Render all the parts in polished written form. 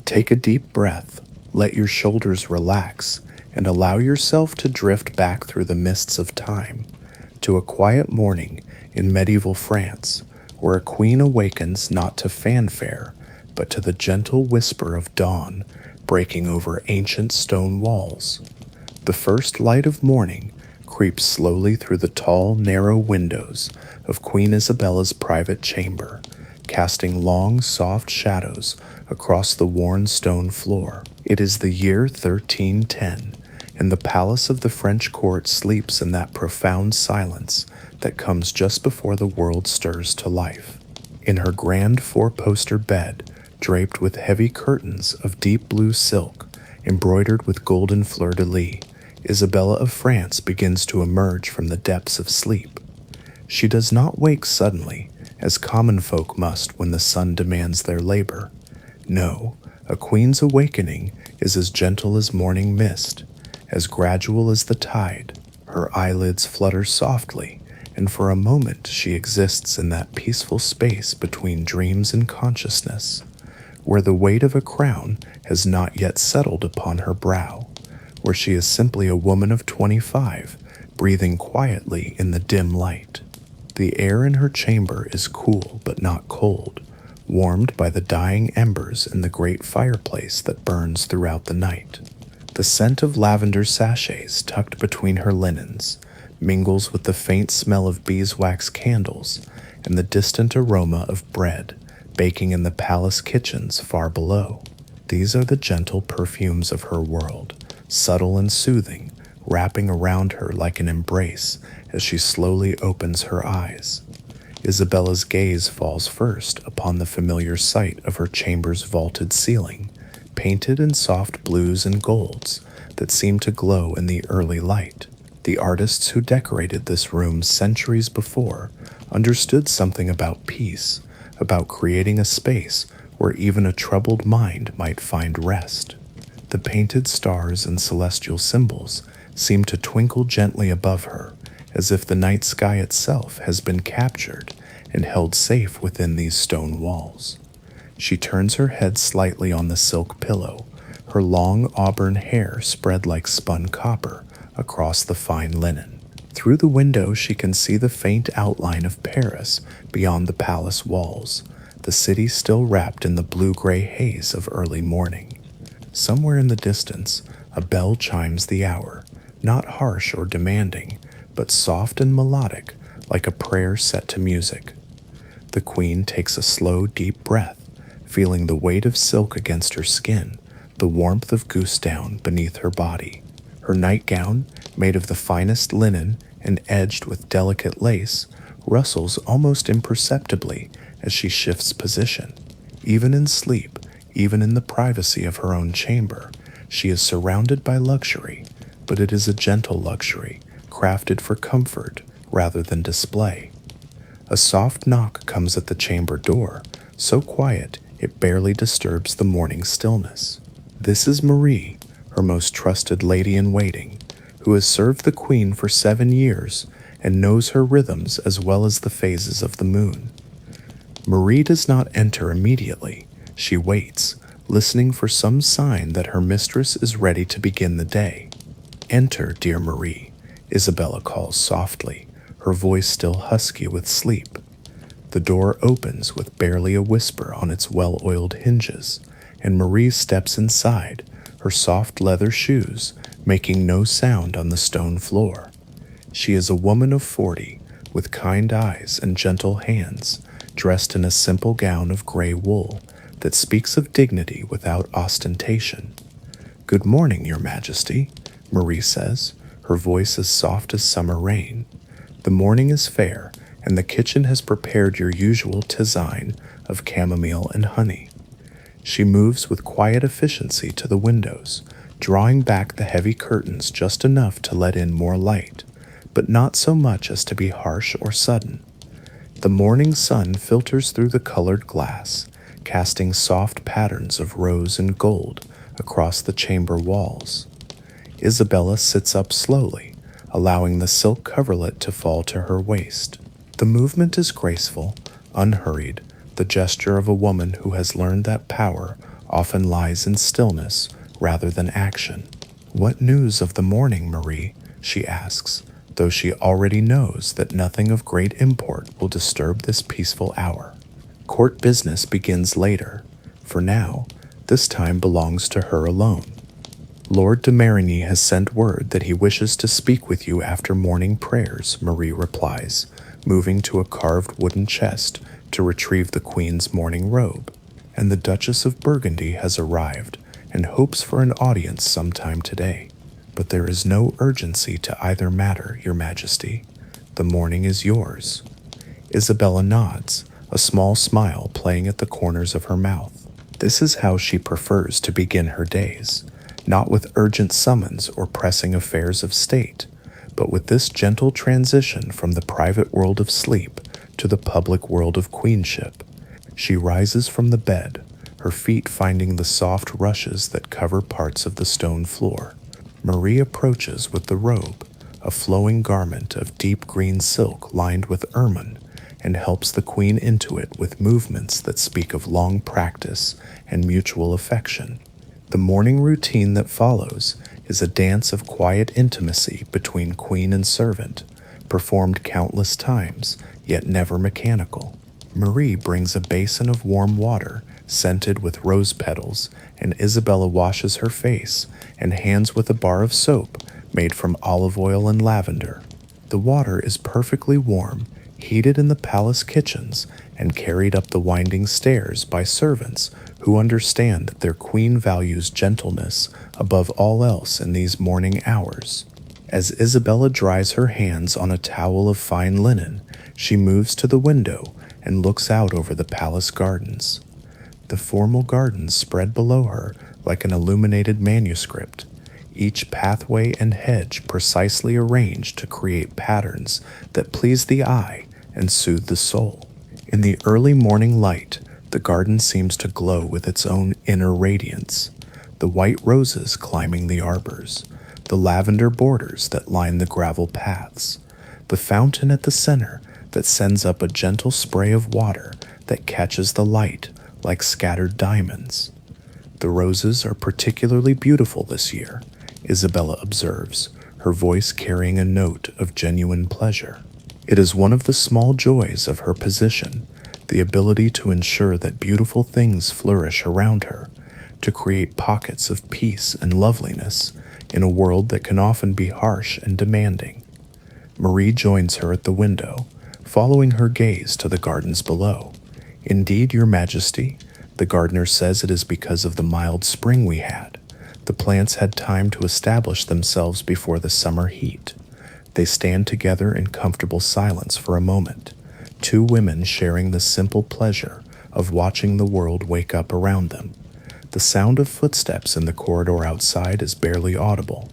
Take a deep breath, let your shoulders relax, and allow yourself to drift back through the mists of time to a quiet morning in medieval France, where a queen awakens not to fanfare, but to the gentle whisper of dawn breaking over ancient stone walls. The first light of morning creeps slowly through the tall, narrow windows of Queen Isabella's private chamber, casting long, soft shadows across the worn stone floor. It is the year 1310, and the palace of the French court sleeps in that profound silence that comes just before the world stirs to life. In her grand four-poster bed, draped with heavy curtains of deep blue silk, embroidered with golden fleur-de-lis, Isabella of France begins to emerge from the depths of sleep. She does not wake suddenly, as common folk must when the sun demands their labor. No, a queen's awakening is as gentle as morning mist, as gradual as the tide. Her eyelids flutter softly, and for a moment she exists in that peaceful space between dreams and consciousness, where the weight of a crown has not yet settled upon her brow, where she is simply a woman of 25, breathing quietly in the dim light. The air in her chamber is cool but not cold, warmed by the dying embers in the great fireplace that burns throughout the night. The scent of lavender sachets tucked between her linens mingles with the faint smell of beeswax candles and the distant aroma of bread baking in the palace kitchens far below. These are the gentle perfumes of her world, subtle and soothing, wrapping around her like an embrace as she slowly opens her eyes. Isabella's gaze falls first upon the familiar sight of her chamber's vaulted ceiling, painted in soft blues and golds that seem to glow in the early light. The artists who decorated this room centuries before understood something about peace, about creating a space where even a troubled mind might find rest. The painted stars and celestial symbols seem to twinkle gently above her, as if the night sky itself has been captured and held safe within these stone walls. She turns her head slightly on the silk pillow, her long auburn hair spread like spun copper across the fine linen. Through the window she can see the faint outline of Paris beyond the palace walls, the city still wrapped in the blue-gray haze of early morning. Somewhere in the distance, a bell chimes the hour, not harsh or demanding, but soft and melodic, like a prayer set to music. The queen takes a slow, deep breath, feeling the weight of silk against her skin, the warmth of goose down beneath her body. Her nightgown, made of the finest linen and edged with delicate lace, rustles almost imperceptibly as she shifts position. Even in sleep, even in the privacy of her own chamber, she is surrounded by luxury, but it is a gentle luxury, crafted for comfort rather than display. A soft knock comes at the chamber door, so quiet it barely disturbs the morning stillness. This is Marie, her most trusted lady-in-waiting, who has served the queen for 7 years and knows her rhythms as well as the phases of the moon. Marie does not enter immediately. She waits, listening for some sign that her mistress is ready to begin the day. "Enter, dear Marie," Isabella calls softly, her voice still husky with sleep. The door opens with barely a whisper on its well-oiled hinges, and Marie steps inside, her soft leather shoes making no sound on the stone floor. She is a woman of 40, with kind eyes and gentle hands, dressed in a simple gown of gray wool that speaks of dignity without ostentation. "Good morning, Your Majesty," Marie says, her voice as soft as summer rain. "The morning is fair, and the kitchen has prepared your usual tisane of chamomile and honey." She moves with quiet efficiency to the windows, drawing back the heavy curtains just enough to let in more light, but not so much as to be harsh or sudden. The morning sun filters through the colored glass, casting soft patterns of rose and gold across the chamber walls. Isabella sits up slowly, allowing the silk coverlet to fall to her waist. The movement is graceful, unhurried, the gesture of a woman who has learned that power often lies in stillness rather than action. "What news of the morning, Marie?" she asks, though she already knows that nothing of great import will disturb this peaceful hour. Court business begins later. For now, this time belongs to her alone. "Lord de Marigny has sent word that he wishes to speak with you after morning prayers," Marie replies, moving to a carved wooden chest to retrieve the Queen's morning robe. "And the Duchess of Burgundy has arrived and hopes for an audience sometime today. But there is no urgency to either matter, Your Majesty. The morning is yours." Isabella nods, a small smile playing at the corners of her mouth. This is how she prefers to begin her days, not with urgent summons or pressing affairs of state, but with this gentle transition from the private world of sleep to the public world of queenship. She rises from the bed, her feet finding the soft rushes that cover parts of the stone floor. Marie approaches with the robe, a flowing garment of deep green silk lined with ermine, and helps the Queen into it with movements that speak of long practice and mutual affection. The morning routine that follows is a dance of quiet intimacy between queen and servant, performed countless times, yet never mechanical. Marie brings a basin of warm water, scented with rose petals, and Isabella washes her face and hands with a bar of soap made from olive oil and lavender. The water is perfectly warm, heated in the palace kitchens, and carried up the winding stairs by servants who understand that their queen values gentleness above all else in these morning hours. As Isabella dries her hands on a towel of fine linen, she moves to the window and looks out over the palace gardens. The formal gardens spread below her like an illuminated manuscript, each pathway and hedge precisely arranged to create patterns that please the eye and soothe the soul. In the early morning light, the garden seems to glow with its own inner radiance. The white roses climbing the arbors, the lavender borders that line the gravel paths, the fountain at the center that sends up a gentle spray of water that catches the light like scattered diamonds. "The roses are particularly beautiful this year," Isabella observes, her voice carrying a note of genuine pleasure. It is one of the small joys of her position, the ability to ensure that beautiful things flourish around her, to create pockets of peace and loveliness in a world that can often be harsh and demanding. Marie joins her at the window, following her gaze to the gardens below. "Indeed, Your Majesty, the gardener says it is because of the mild spring we had. The plants had time to establish themselves before the summer heat." They stand together in comfortable silence for a moment, two women sharing the simple pleasure of watching the world wake up around them. The sound of footsteps in the corridor outside is barely audible,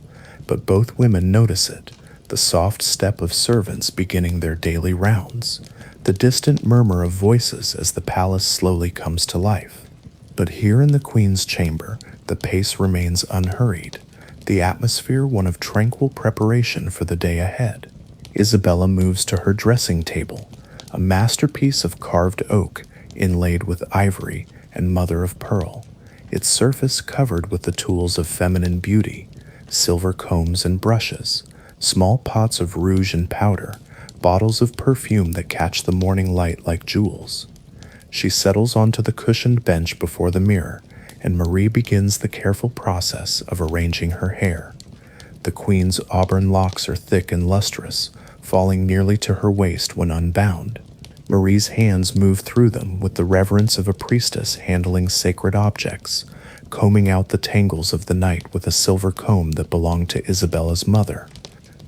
but both women notice it, the soft step of servants beginning their daily rounds, the distant murmur of voices as the palace slowly comes to life. But here in the Queen's chamber, the pace remains unhurried, the atmosphere one of tranquil preparation for the day ahead. Isabella moves to her dressing table, a masterpiece of carved oak inlaid with ivory and mother of pearl, its surface covered with the tools of feminine beauty, silver combs and brushes, small pots of rouge and powder, bottles of perfume that catch the morning light like jewels. She settles onto the cushioned bench before the mirror, and Marie begins the careful process of arranging her hair. The Queen's auburn locks are thick and lustrous, falling nearly to her waist when unbound. Marie's hands move through them with the reverence of a priestess handling sacred objects, combing out the tangles of the night with a silver comb that belonged to Isabella's mother.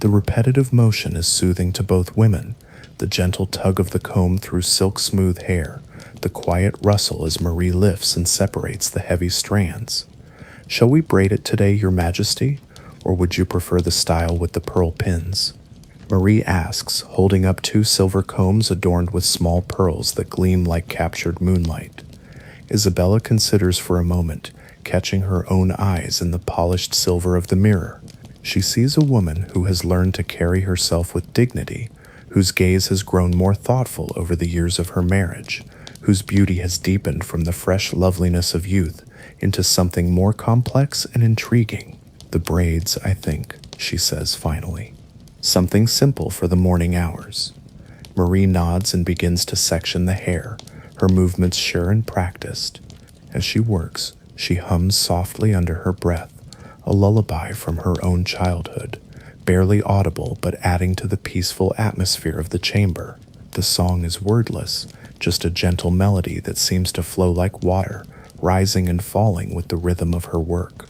The repetitive motion is soothing to both women, the gentle tug of the comb through silk-smooth hair, the quiet rustle as Marie lifts and separates the heavy strands. "Shall we braid it today, Your Majesty, or would you prefer the style with the pearl pins?" Marie asks, holding up two silver combs adorned with small pearls that gleam like captured moonlight. Isabella considers for a moment, catching her own eyes in the polished silver of the mirror. She sees a woman who has learned to carry herself with dignity, whose gaze has grown more thoughtful over the years of her marriage, whose beauty has deepened from the fresh loveliness of youth into something more complex and intriguing. The braids, I think, she says finally. Something simple for the morning hours. Marie nods and begins to section the hair, her movements sure and practiced. As she works, she hums softly under her breath, a lullaby from her own childhood, barely audible but adding to the peaceful atmosphere of the chamber. The song is wordless, just a gentle melody that seems to flow like water, rising and falling with the rhythm of her work.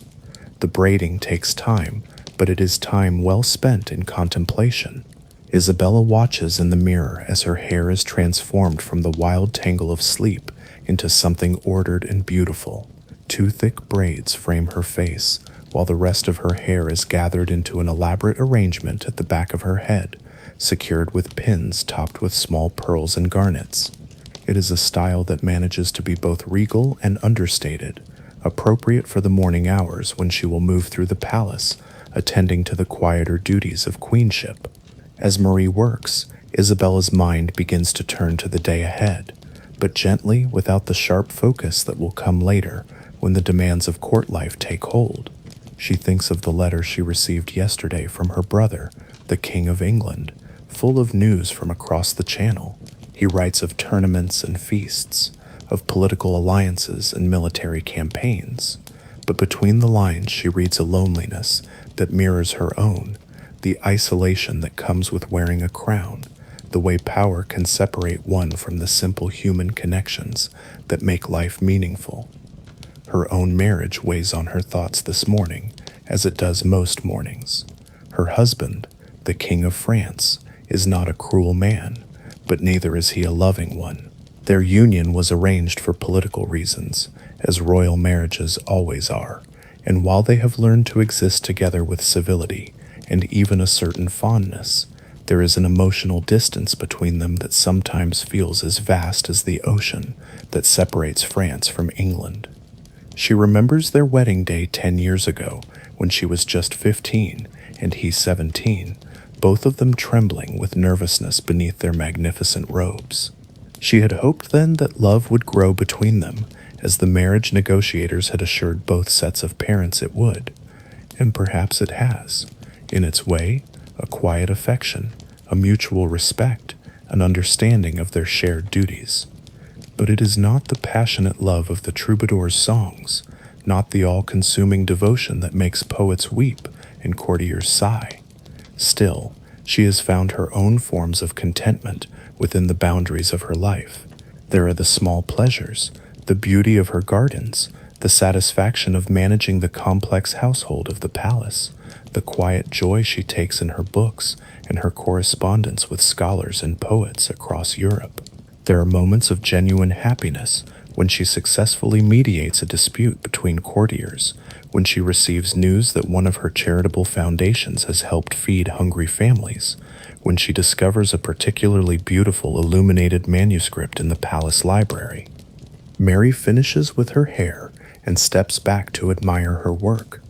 The braiding takes time, but it is time well spent in contemplation. Isabella watches in the mirror as her hair is transformed from the wild tangle of sleep into something ordered and beautiful. Two thick braids frame her face, while the rest of her hair is gathered into an elaborate arrangement at the back of her head, secured with pins topped with small pearls and garnets. It is a style that manages to be both regal and understated, appropriate for the morning hours when she will move through the palace, attending to the quieter duties of queenship. As Marie works, Isabella's mind begins to turn to the day ahead, but gently, without the sharp focus that will come later when the demands of court life take hold. She thinks of the letter she received yesterday from her brother, the King of England, full of news from across the Channel. He writes of tournaments and feasts, of political alliances and military campaigns. But between the lines she reads a loneliness that mirrors her own, the isolation that comes with wearing a crown, the way power can separate one from the simple human connections that make life meaningful. Her own marriage weighs on her thoughts this morning, as it does most mornings. Her husband, the King of France, is not a cruel man, but neither is he a loving one. Their union was arranged for political reasons, as royal marriages always are, and while they have learned to exist together with civility and even a certain fondness, there is an emotional distance between them that sometimes feels as vast as the ocean that separates France from England. She remembers their wedding day 10 years ago, when she was just 15 and he 17, both of them trembling with nervousness beneath their magnificent robes. She had hoped then that love would grow between them, as the marriage negotiators had assured both sets of parents it would, and perhaps it has. In its way, a quiet affection, a mutual respect, an understanding of their shared duties. But it is not the passionate love of the troubadour's songs, not the all-consuming devotion that makes poets weep and courtiers sigh. Still, she has found her own forms of contentment within the boundaries of her life. There are the small pleasures, the beauty of her gardens, the satisfaction of managing the complex household of the palace, the quiet joy she takes in her books and her correspondence with scholars and poets across Europe. There are moments of genuine happiness when she successfully mediates a dispute between courtiers, when she receives news that one of her charitable foundations has helped feed hungry families, when she discovers a particularly beautiful illuminated manuscript in the palace library. Mary finishes with her hair and steps back to admire her work.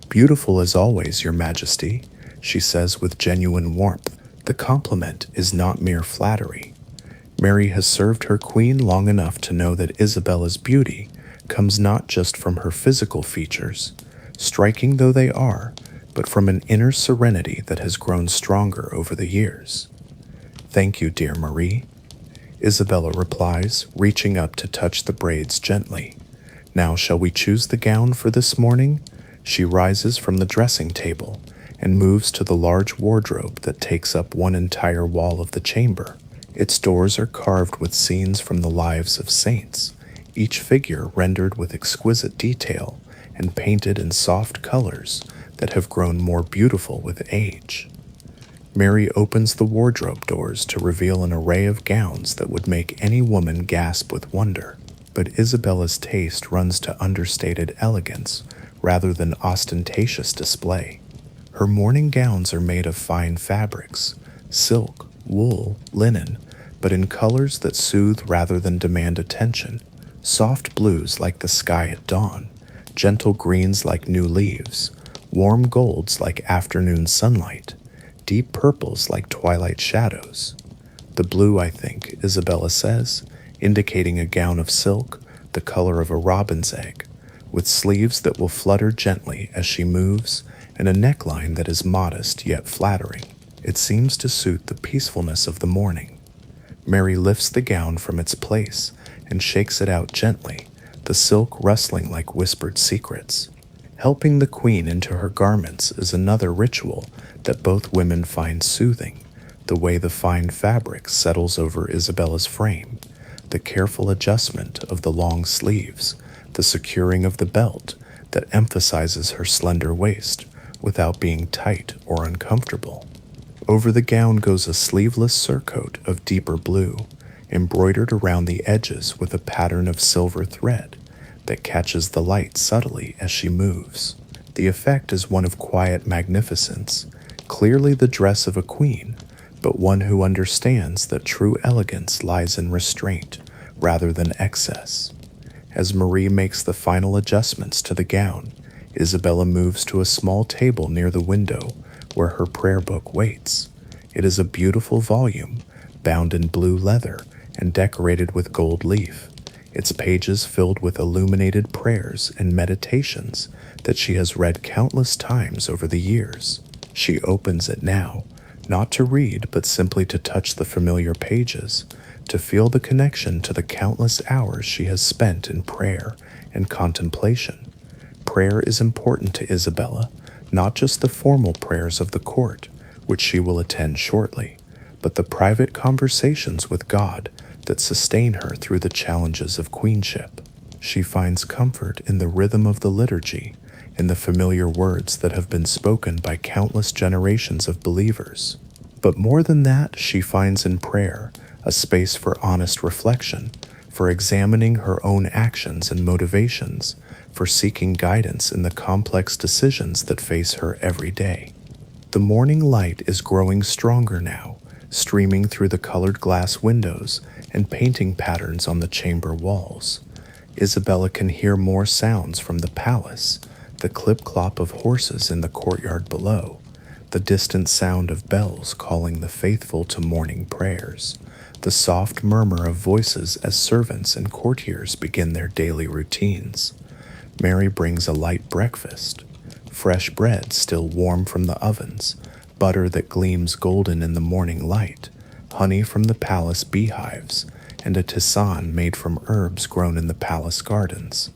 "Beautiful as always, Your Majesty," she says with genuine warmth. The compliment is not mere flattery. Mary has served her queen long enough to know that Isabella's beauty comes not just from her physical features, striking though they are, but from an inner serenity that has grown stronger over the years. "Thank you, dear Marie," Isabella replies, reaching up to touch the braids gently. "Now shall we choose the gown for this morning?" She rises from the dressing table and moves to the large wardrobe that takes up one entire wall of the chamber. Its doors are carved with scenes from the lives of saints, each figure rendered with exquisite detail and painted in soft colors that have grown more beautiful with age. Mary opens the wardrobe doors to reveal an array of gowns that would make any woman gasp with wonder, but Isabella's taste runs to understated elegance rather than ostentatious display. Her morning gowns are made of fine fabrics, silk, wool, linen, but in colors that soothe rather than demand attention. Soft blues like the sky at dawn, gentle greens like new leaves, warm golds like afternoon sunlight, deep purples like twilight shadows. "The blue, I think," Isabella says, indicating a gown of silk, the color of a robin's egg, with sleeves that will flutter gently as she moves and a neckline that is modest yet flattering. It seems to suit the peacefulness of the morning. Mary lifts the gown from its place and shakes it out gently, the silk rustling like whispered secrets. Helping the queen into her garments is another ritual that both women find soothing. The way the fine fabric settles over Isabella's frame, the careful adjustment of the long sleeves, the securing of the belt that emphasizes her slender waist without being tight or uncomfortable. Over the gown goes a sleeveless surcoat of deeper blue, embroidered around the edges with a pattern of silver thread that catches the light subtly as she moves. The effect is one of quiet magnificence, clearly the dress of a queen, but one who understands that true elegance lies in restraint rather than excess. As Marie makes the final adjustments to the gown, Isabella moves to a small table near the window where her prayer book waits. It is a beautiful volume, bound in blue leather and decorated with gold leaf, its pages filled with illuminated prayers and meditations that she has read countless times over the years. She opens it now, not to read but simply to touch the familiar pages, to feel the connection to the countless hours she has spent in prayer and contemplation. Prayer is important to Isabella, not just the formal prayers of the court, which she will attend shortly, but the private conversations with God that sustain her through the challenges of queenship. She finds comfort in the rhythm of the liturgy, in the familiar words that have been spoken by countless generations of believers. But more than that, she finds in prayer a space for honest reflection, for examining her own actions and motivations, for seeking guidance in the complex decisions that face her every day. The morning light is growing stronger now, streaming through the colored glass windows and painting patterns on the chamber walls. Isabella can hear more sounds from the palace, the clip-clop of horses in the courtyard below, the distant sound of bells calling the faithful to morning prayers, the soft murmur of voices as servants and courtiers begin their daily routines. Mary brings a light breakfast, fresh bread still warm from the ovens, butter that gleams golden in the morning light, honey from the palace beehives, and a tisane made from herbs grown in the palace gardens.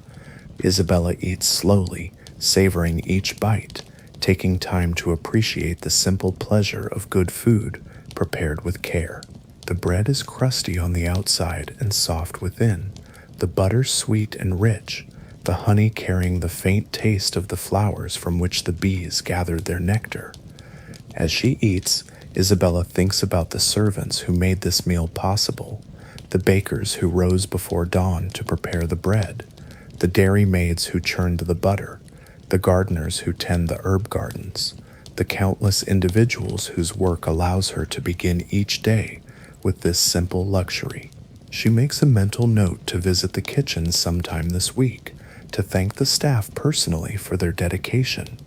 Isabella eats slowly, savoring each bite, taking time to appreciate the simple pleasure of good food prepared with care. The bread is crusty on the outside and soft within, the butter sweet and rich, the honey carrying the faint taste of the flowers from which the bees gathered their nectar. As she eats, Isabella thinks about the servants who made this meal possible, the bakers who rose before dawn to prepare the bread, the dairy maids who churned the butter, the gardeners who tend the herb gardens, the countless individuals whose work allows her to begin each day with this simple luxury. She makes a mental note to visit the kitchen sometime this week, to thank the staff personally for their dedication.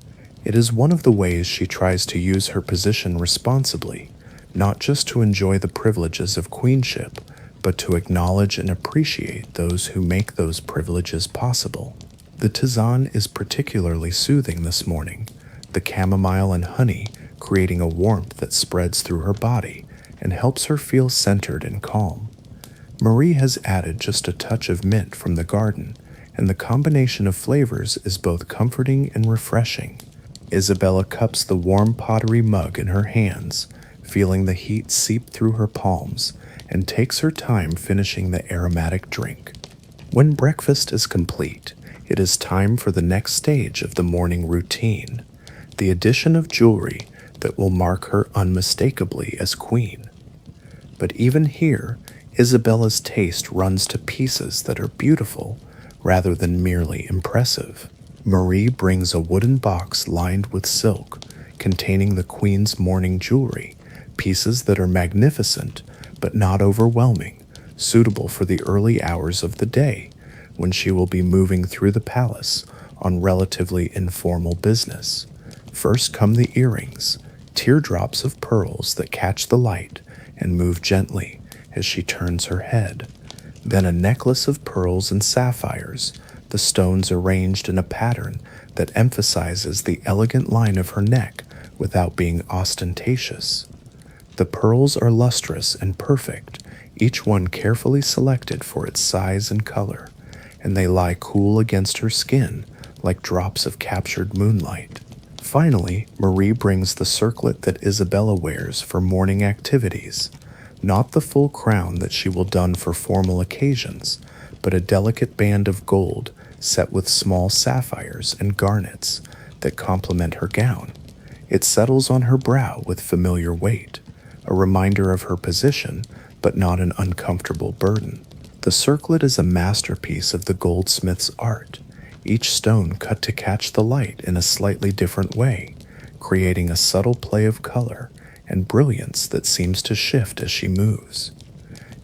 It is one of the ways she tries to use her position responsibly, not just to enjoy the privileges of queenship, but to acknowledge and appreciate those who make those privileges possible. The tisane is particularly soothing this morning, the chamomile and honey creating a warmth that spreads through her body and helps her feel centered and calm. Marie has added just a touch of mint from the garden, and the combination of flavors is both comforting and refreshing. Isabella cups the warm pottery mug in her hands, feeling the heat seep through her palms, and takes her time finishing the aromatic drink. When breakfast is complete, it is time for the next stage of the morning routine, the addition of jewelry that will mark her unmistakably as queen. But even here, Isabella's taste runs to pieces that are beautiful rather than merely impressive. Marie brings a wooden box lined with silk, containing the queen's morning jewelry, pieces that are magnificent but not overwhelming, suitable for the early hours of the day when she will be moving through the palace on relatively informal business. First come the earrings, teardrops of pearls that catch the light and move gently as she turns her head. Then a necklace of pearls and sapphires, the stones arranged in a pattern that emphasizes the elegant line of her neck without being ostentatious. The pearls are lustrous and perfect, each one carefully selected for its size and color, and they lie cool against her skin like drops of captured moonlight. Finally, Marie brings the circlet that Isabella wears for morning activities, not the full crown that she will don for formal occasions, but a delicate band of gold set with small sapphires and garnets that complement her gown. It settles on her brow with familiar weight, a reminder of her position, but not an uncomfortable burden. The circlet is a masterpiece of the goldsmith's art, each stone cut to catch the light in a slightly different way, creating a subtle play of color and brilliance that seems to shift as she moves.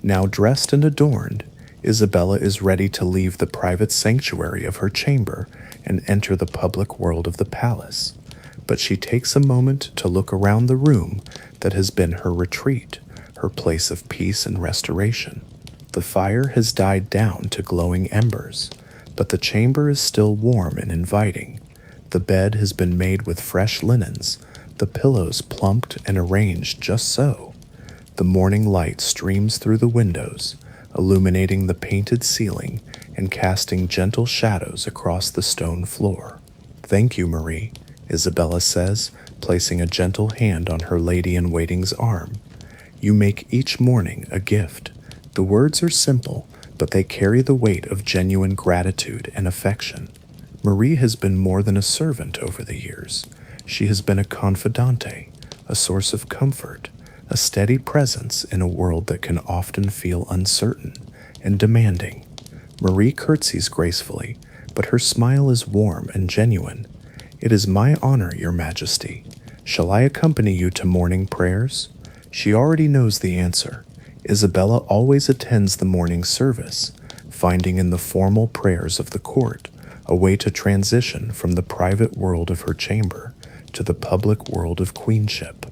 Now dressed and adorned, Isabella is ready to leave the private sanctuary of her chamber and enter the public world of the palace. But she takes a moment to look around the room that has been her retreat, her place of peace and restoration. The fire has died down to glowing embers, but the chamber is still warm and inviting. The bed has been made with fresh linens, the pillows plumped and arranged just so. The morning light streams through the windows, illuminating the painted ceiling and casting gentle shadows across the stone floor. "Thank you, Marie," Isabella says, placing a gentle hand on her lady-in-waiting's arm. "You make each morning a gift." The words are simple, but they carry the weight of genuine gratitude and affection. Marie has been more than a servant over the years. She has been a confidante, a source of comfort, a steady presence in a world that can often feel uncertain and demanding. Marie curtsies gracefully, but her smile is warm and genuine. "It is my honor, Your Majesty. Shall I accompany you to morning prayers?" She already knows the answer. Isabella always attends the morning service, finding in the formal prayers of the court a way to transition from the private world of her chamber to the public world of queenship.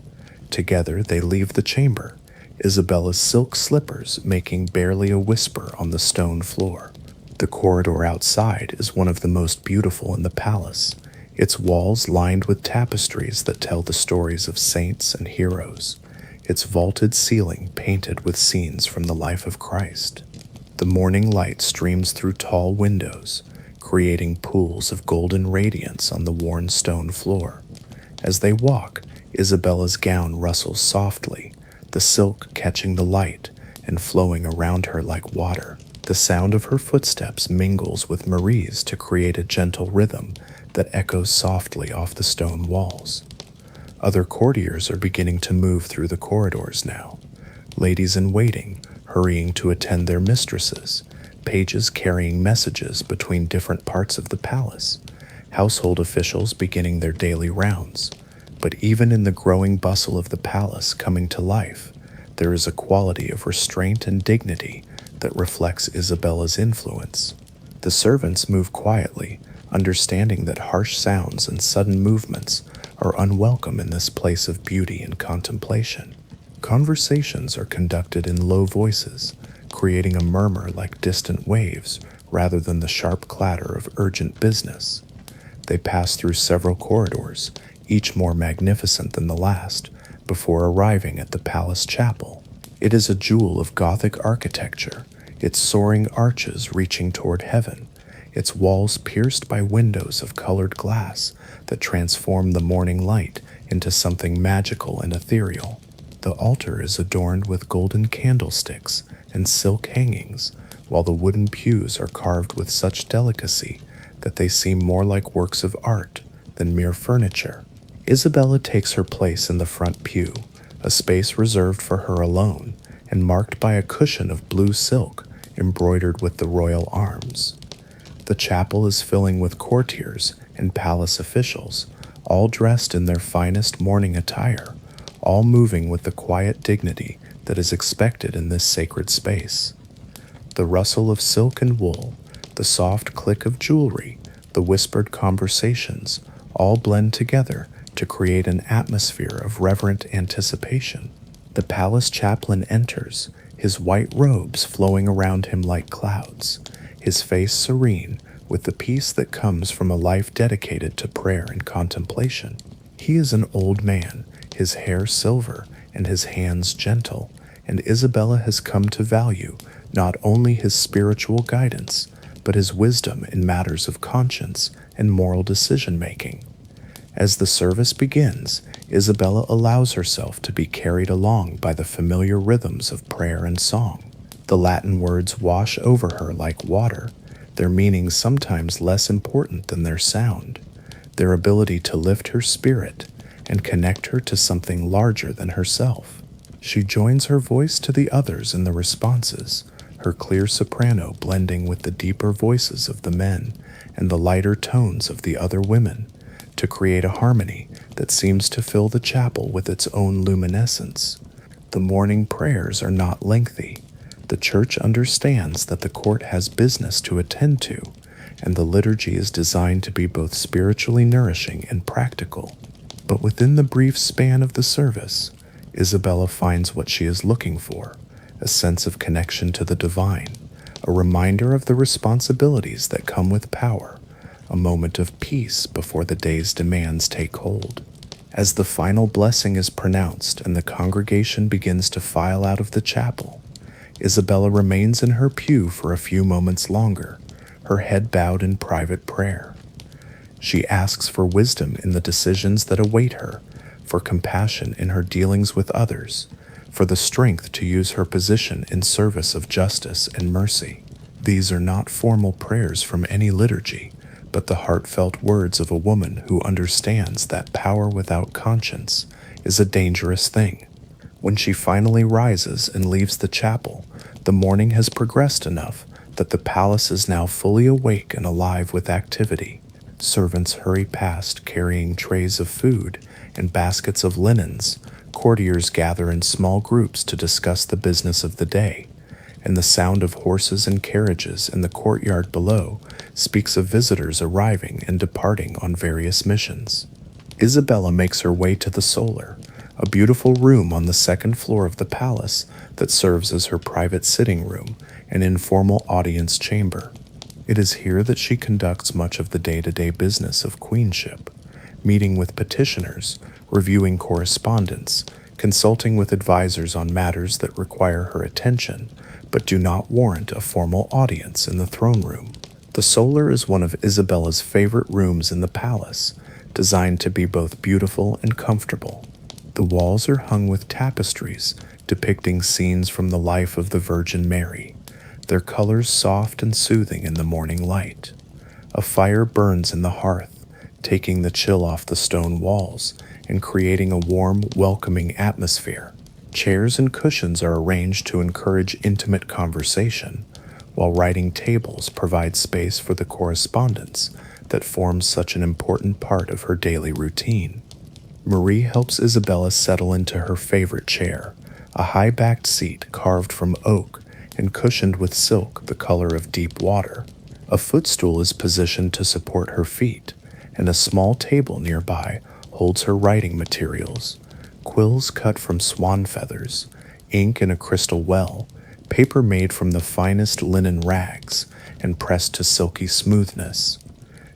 Together they leave the chamber, Isabella's silk slippers making barely a whisper on the stone floor. The corridor outside is one of the most beautiful in the palace, its walls lined with tapestries that tell the stories of saints and heroes, its vaulted ceiling painted with scenes from the life of Christ. The morning light streams through tall windows, creating pools of golden radiance on the worn stone floor. As they walk, Isabella's gown rustles softly, the silk catching the light and flowing around her like water. The sound of her footsteps mingles with Marie's to create a gentle rhythm that echoes softly off the stone walls. Other courtiers are beginning to move through the corridors now, ladies in waiting hurrying to attend their mistresses, pages carrying messages between different parts of the palace, household officials beginning their daily rounds. But even in the growing bustle of the palace coming to life, there is a quality of restraint and dignity that reflects Isabella's influence. The servants move quietly, understanding that harsh sounds and sudden movements are unwelcome in this place of beauty and contemplation. Conversations are conducted in low voices, creating a murmur like distant waves rather than the sharp clatter of urgent business. They pass through several corridors, each more magnificent than the last, before arriving at the palace chapel. It is a jewel of Gothic architecture, its soaring arches reaching toward heaven, its walls pierced by windows of colored glass that transform the morning light into something magical and ethereal. The altar is adorned with golden candlesticks and silk hangings, while the wooden pews are carved with such delicacy that they seem more like works of art than mere furniture. Isabella takes her place in the front pew, a space reserved for her alone, and marked by a cushion of blue silk embroidered with the royal arms. The chapel is filling with courtiers and palace officials, all dressed in their finest morning attire, all moving with the quiet dignity that is expected in this sacred space. The rustle of silk and wool, the soft click of jewelry, the whispered conversations, all blend together to create an atmosphere of reverent anticipation. The palace chaplain enters, his white robes flowing around him like clouds, his face serene, with the peace that comes from a life dedicated to prayer and contemplation. He is an old man, his hair silver and his hands gentle, and Isabella has come to value not only his spiritual guidance, but his wisdom in matters of conscience and moral decision-making. As the service begins, Isabella allows herself to be carried along by the familiar rhythms of prayer and song. The Latin words wash over her like water, their meaning sometimes less important than their sound, their ability to lift her spirit and connect her to something larger than herself. She joins her voice to the others in the responses, her clear soprano blending with the deeper voices of the men and the lighter tones of the other women, to create a harmony that seems to fill the chapel with its own luminescence. The morning prayers are not lengthy. The church understands that the court has business to attend to, and the liturgy is designed to be both spiritually nourishing and practical. But within the brief span of the service, Isabella finds what she is looking for, a sense of connection to the divine, a reminder of the responsibilities that come with power, a moment of peace before the day's demands take hold. As the final blessing is pronounced and the congregation begins to file out of the chapel, Isabella remains in her pew for a few moments longer, her head bowed in private prayer. She asks for wisdom in the decisions that await her, for compassion in her dealings with others, for the strength to use her position in service of justice and mercy. These are not formal prayers from any liturgy, but the heartfelt words of a woman who understands that power without conscience is a dangerous thing. When she finally rises and leaves the chapel, the morning has progressed enough that the palace is now fully awake and alive with activity. Servants hurry past carrying trays of food and baskets of linens. Courtiers gather in small groups to discuss the business of the day, and the sound of horses and carriages in the courtyard below speaks of visitors arriving and departing on various missions. Isabella makes her way to the solar, a beautiful room on the second floor of the palace that serves as her private sitting room and informal audience chamber. It is here that she conducts much of the day-to-day business of queenship, meeting with petitioners, reviewing correspondence, consulting with advisors on matters that require her attention but do not warrant a formal audience in the throne room. The solar is one of Isabella's favorite rooms in the palace, designed to be both beautiful and comfortable. The walls are hung with tapestries depicting scenes from the life of the Virgin Mary, their colors soft and soothing in the morning light. A fire burns in the hearth, taking the chill off the stone walls and creating a warm, welcoming atmosphere. Chairs and cushions are arranged to encourage intimate conversation, while writing tables provide space for the correspondence that forms such an important part of her daily routine. Marie helps Isabella settle into her favorite chair, a high-backed seat carved from oak and cushioned with silk the color of deep water. A footstool is positioned to support her feet, and a small table nearby holds her writing materials: quills cut from swan feathers, ink in a crystal well, paper made from the finest linen rags, and pressed to silky smoothness.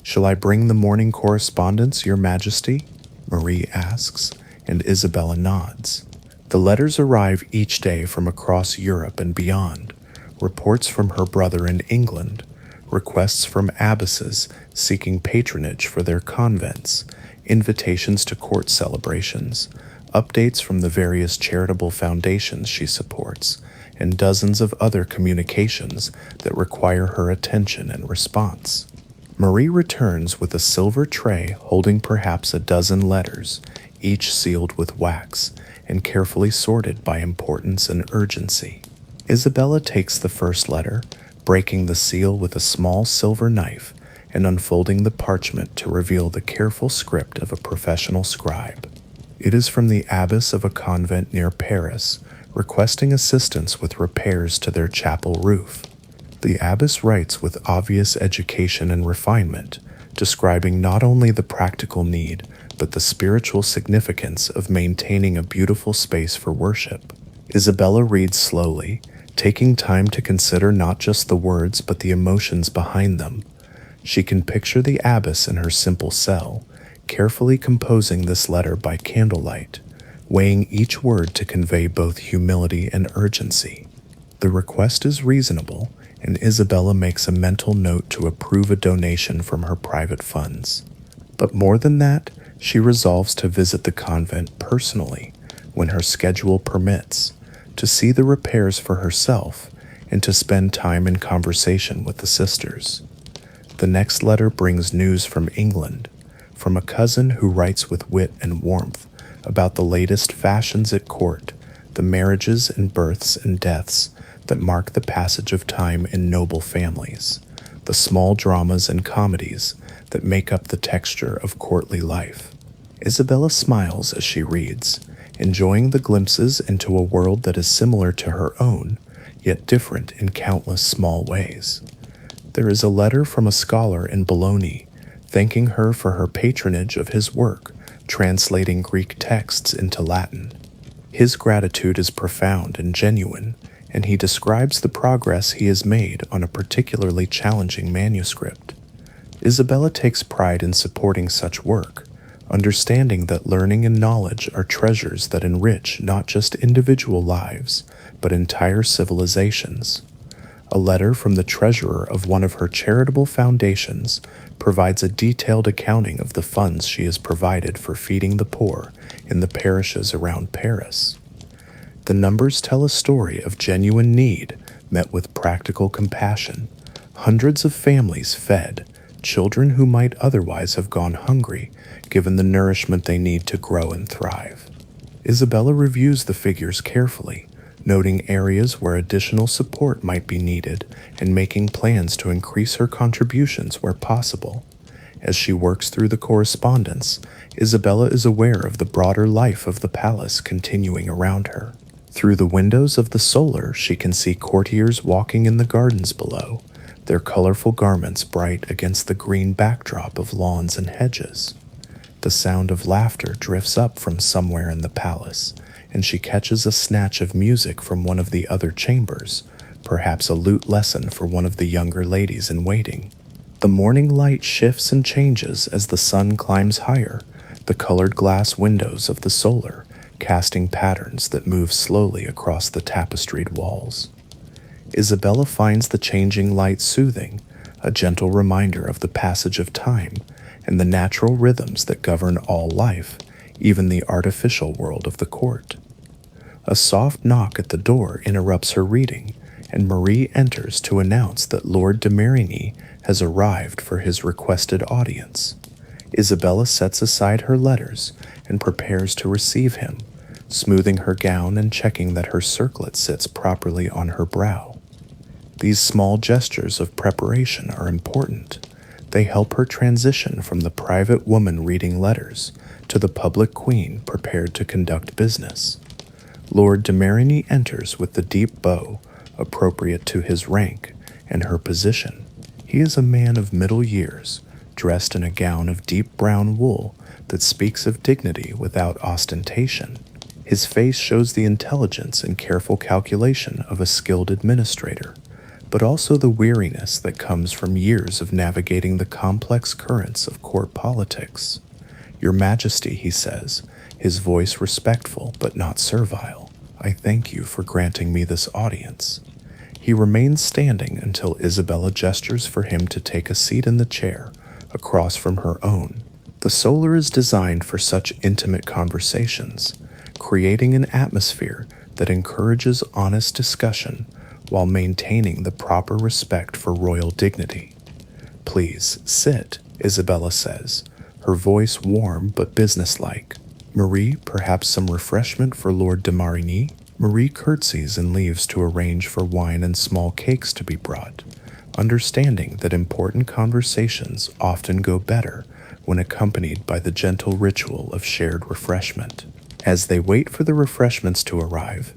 "Shall I bring the morning correspondence, Your Majesty?" Marie asks, and Isabella nods. The letters arrive each day from across Europe and beyond, reports from her brother in England, requests from abbesses seeking patronage for their convents, invitations to court celebrations, updates from the various charitable foundations she supports, and dozens of other communications that require her attention and response. Marie returns with a silver tray holding perhaps a dozen letters, each sealed with wax and carefully sorted by importance and urgency. Isabella takes the first letter, breaking the seal with a small silver knife and unfolding the parchment to reveal the careful script of a professional scribe. It is from the abbess of a convent near Paris, requesting assistance with repairs to their chapel roof. The abbess writes with obvious education and refinement, describing not only the practical need, but the spiritual significance of maintaining a beautiful space for worship. Isabella reads slowly, taking time to consider not just the words but the emotions behind them. She can picture the abbess in her simple cell, carefully composing this letter by candlelight, weighing each word to convey both humility and urgency. The request is reasonable, and Isabella makes a mental note to approve a donation from her private funds. But more than that, she resolves to visit the convent personally when her schedule permits, to see the repairs for herself and to spend time in conversation with the sisters. The next letter brings news from England, from a cousin who writes with wit and warmth about the latest fashions at court, the marriages and births and deaths that mark the passage of time in noble families, the small dramas and comedies that make up the texture of courtly life. Isabella smiles as she reads, enjoying the glimpses into a world that is similar to her own, yet different in countless small ways. There is a letter from a scholar in Bologna, thanking her for her patronage of his work, translating Greek texts into Latin. His gratitude is profound and genuine, and he describes the progress he has made on a particularly challenging manuscript. Isabella takes pride in supporting such work, understanding that learning and knowledge are treasures that enrich not just individual lives, but entire civilizations. A letter from the treasurer of one of her charitable foundations provides a detailed accounting of the funds she has provided for feeding the poor in the parishes around Paris. The numbers tell a story of genuine need met with practical compassion, hundreds of families fed, children who might otherwise have gone hungry given the nourishment they need to grow and thrive. Isabella reviews the figures carefully, noting areas where additional support might be needed and making plans to increase her contributions where possible. As she works through the correspondence, Isabella is aware of the broader life of the palace continuing around her. Through the windows of the solar, she can see courtiers walking in the gardens below, their colorful garments bright against the green backdrop of lawns and hedges. The sound of laughter drifts up from somewhere in the palace, and she catches a snatch of music from one of the other chambers, perhaps a lute lesson for one of the younger ladies in waiting. The morning light shifts and changes as the sun climbs higher, the colored glass windows of the solar casting patterns that move slowly across the tapestried walls. Isabella finds the changing light soothing, a gentle reminder of the passage of time and the natural rhythms that govern all life, even the artificial world of the court. A soft knock at the door interrupts her reading, and Marie enters to announce that Lord de Marigny has arrived for his requested audience. Isabella sets aside her letters and prepares to receive him, smoothing her gown and checking that her circlet sits properly on her brow. These small gestures of preparation are important. They help her transition from the private woman reading letters to the public queen prepared to conduct business. Lord de Marigny enters with the deep bow, appropriate to his rank and her position. He is a man of middle years, dressed in a gown of deep brown wool that speaks of dignity without ostentation. His face shows the intelligence and careful calculation of a skilled administrator, but also the weariness that comes from years of navigating the complex currents of court politics. "Your Majesty," he says, his voice respectful but not servile, "I thank you for granting me this audience." He remains standing until Isabella gestures for him to take a seat in the chair, across from her own. The solar is designed for such intimate conversations, creating an atmosphere that encourages honest discussion while maintaining the proper respect for royal dignity. "Please, sit," Isabella says, her voice warm but businesslike. "Marie, perhaps some refreshment for Lord de Marigny?" Marie curtsies and leaves to arrange for wine and small cakes to be brought, understanding that important conversations often go better when accompanied by the gentle ritual of shared refreshment. As they wait for the refreshments to arrive,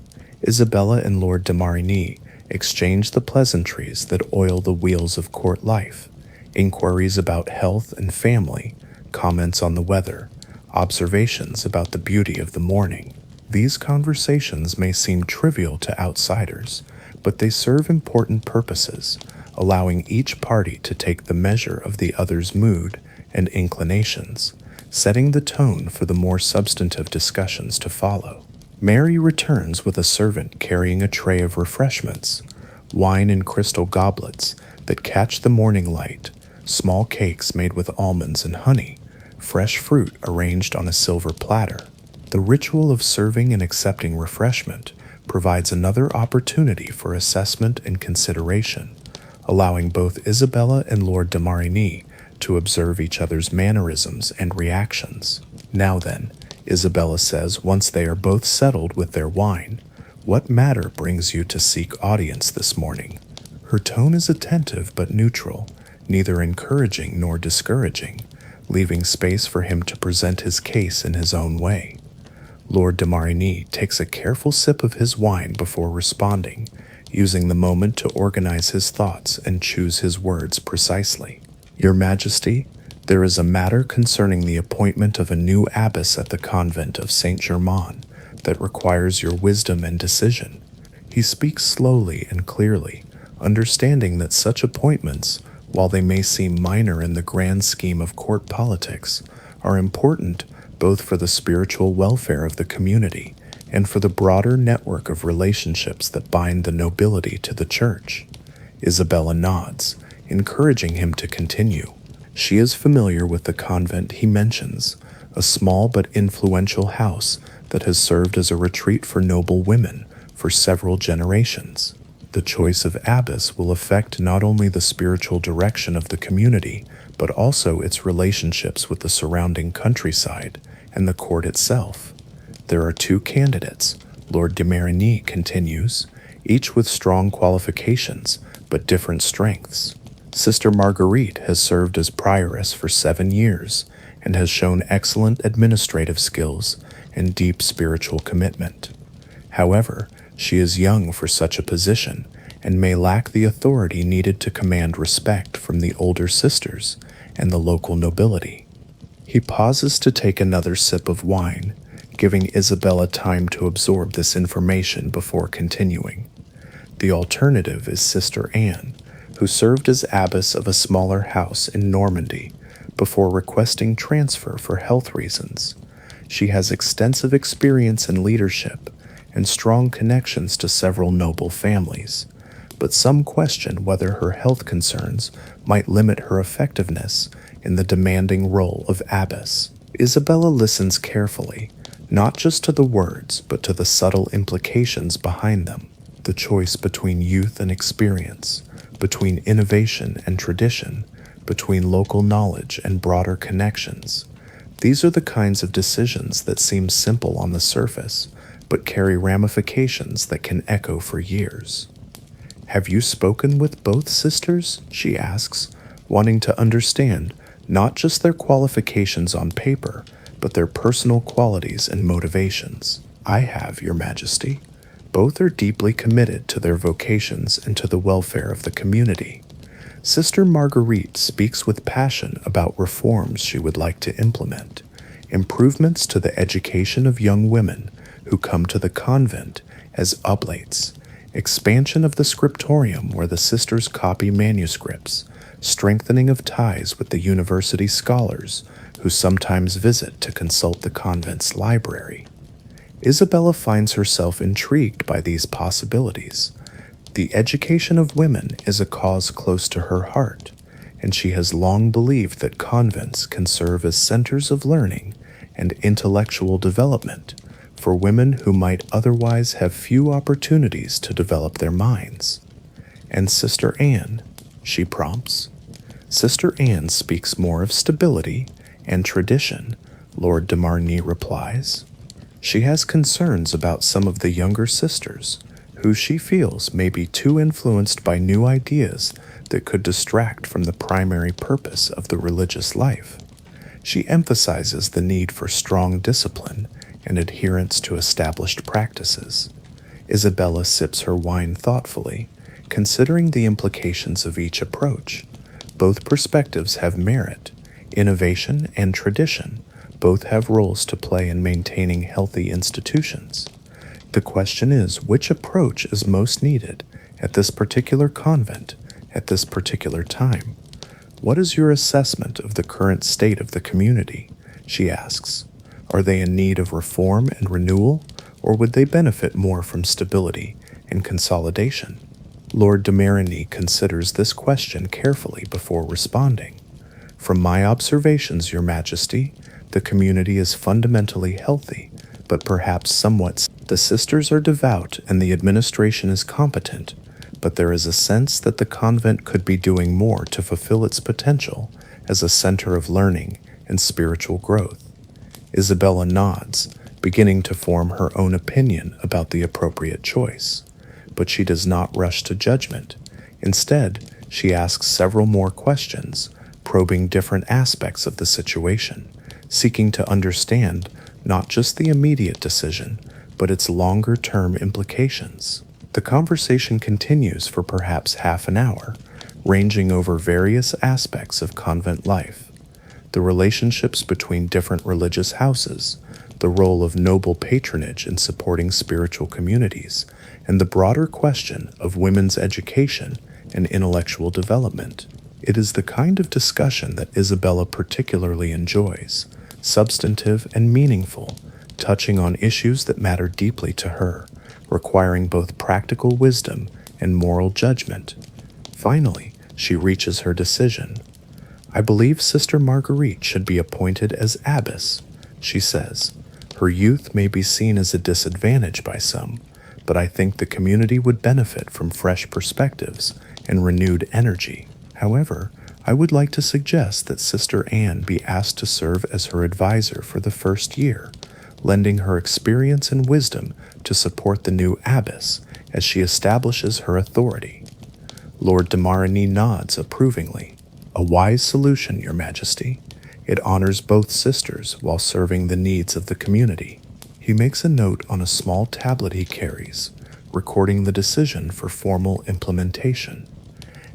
Isabella and Lord de Marigny exchange the pleasantries that oil the wheels of court life, inquiries about health and family, comments on the weather, observations about the beauty of the morning. These conversations may seem trivial to outsiders, but they serve important purposes, allowing each party to take the measure of the other's mood and inclinations, setting the tone for the more substantive discussions to follow. Mary returns with a servant carrying a tray of refreshments, wine in crystal goblets that catch the morning light, small cakes made with almonds and honey, fresh fruit arranged on a silver platter. The ritual of serving and accepting refreshment provides another opportunity for assessment and consideration, allowing both Isabella and Lord de Marigny to observe each other's mannerisms and reactions. "Now then," Isabella says once they are both settled with their wine, "what matter brings you to seek audience this morning?" Her tone is attentive but neutral, neither encouraging nor discouraging, leaving space for him to present his case in his own way. Lord de Marigny takes a careful sip of his wine before responding, using the moment to organize his thoughts and choose his words precisely. "Your Majesty, there is a matter concerning the appointment of a new abbess at the convent of Saint Germain that requires your wisdom and decision." He speaks slowly and clearly, understanding that such appointments, while they may seem minor in the grand scheme of court politics, are important both for the spiritual welfare of the community and for the broader network of relationships that bind the nobility to the church. Isabella nods, encouraging him to continue. She is familiar with the convent he mentions, a small but influential house that has served as a retreat for noble women for several generations. The choice of abbess will affect not only the spiritual direction of the community, but also its relationships with the surrounding countryside and the court itself. There are two candidates, Lord de Marigny continues, each with strong qualifications but different strengths. Sister Marguerite has served as prioress for 7 years and has shown excellent administrative skills and deep spiritual commitment. However, she is young for such a position and may lack the authority needed to command respect from the older sisters and the local nobility. He pauses to take another sip of wine, giving Isabella time to absorb this information before continuing. The alternative is Sister Anne, who served as abbess of a smaller house in Normandy before requesting transfer for health reasons. She has extensive experience in leadership and strong connections to several noble families, but some question whether her health concerns might limit her effectiveness in the demanding role of abbess. Isabella listens carefully, not just to the words, but to the subtle implications behind them. The choice between youth and experience, between innovation and tradition, between local knowledge and broader connections. These are the kinds of decisions that seem simple on the surface, but carry ramifications that can echo for years. "Have you spoken with both sisters?" she asks, wanting to understand not just their qualifications on paper, but their personal qualities and motivations. "I have, Your Majesty. Both are deeply committed to their vocations and to the welfare of the community." Sister Marguerite speaks with passion about reforms she would like to implement, improvements to the education of young women who come to the convent as oblates, expansion of the scriptorium where the sisters copy manuscripts, strengthening of ties with the university scholars who sometimes visit to consult the convent's library. Isabella finds herself intrigued by these possibilities. The education of women is a cause close to her heart, and she has long believed that convents can serve as centers of learning and intellectual development for women who might otherwise have few opportunities to develop their minds. "And Sister Anne?" she prompts. Sister Anne speaks more of stability and tradition, Lord de Marigny replies. She has concerns about some of the younger sisters, who she feels may be too influenced by new ideas that could distract from the primary purpose of the religious life. She emphasizes the need for strong discipline and adherence to established practices. Isabella sips her wine thoughtfully, considering the implications of each approach. Both perspectives have merit. Innovation and tradition both have roles to play in maintaining healthy institutions. The question is which approach is most needed at this particular convent at this particular time. What is your assessment of the current state of the community? She asks. Are they in need of reform and renewal, or would they benefit more from stability and consolidation? Lord de Marigny considers this question carefully before responding. From my observations, Your Majesty, the community is fundamentally healthy, but perhaps somewhat. The sisters are devout and the administration is competent, but there is a sense that the convent could be doing more to fulfill its potential as a center of learning and spiritual growth. Isabella nods, beginning to form her own opinion about the appropriate choice, but she does not rush to judgment. Instead, she asks several more questions, probing different aspects of the situation, seeking to understand not just the immediate decision, but its longer-term implications. The conversation continues for perhaps half an hour, ranging over various aspects of convent life. The relationships between different religious houses, the role of noble patronage in supporting spiritual communities, and the broader question of women's education and intellectual development. It is the kind of discussion that Isabella particularly enjoys, substantive and meaningful, touching on issues that matter deeply to her, requiring both practical wisdom and moral judgment. Finally, she reaches her decision. I believe Sister Marguerite should be appointed as abbess, she says. Her youth may be seen as a disadvantage by some, but I think the community would benefit from fresh perspectives and renewed energy. However, I would like to suggest that Sister Anne be asked to serve as her advisor for the first year, lending her experience and wisdom to support the new abbess as she establishes her authority. Lord de Marigny nods approvingly. A wise solution, Your Majesty. It honors both sisters while serving the needs of the community. He makes a note on a small tablet he carries, recording the decision for formal implementation.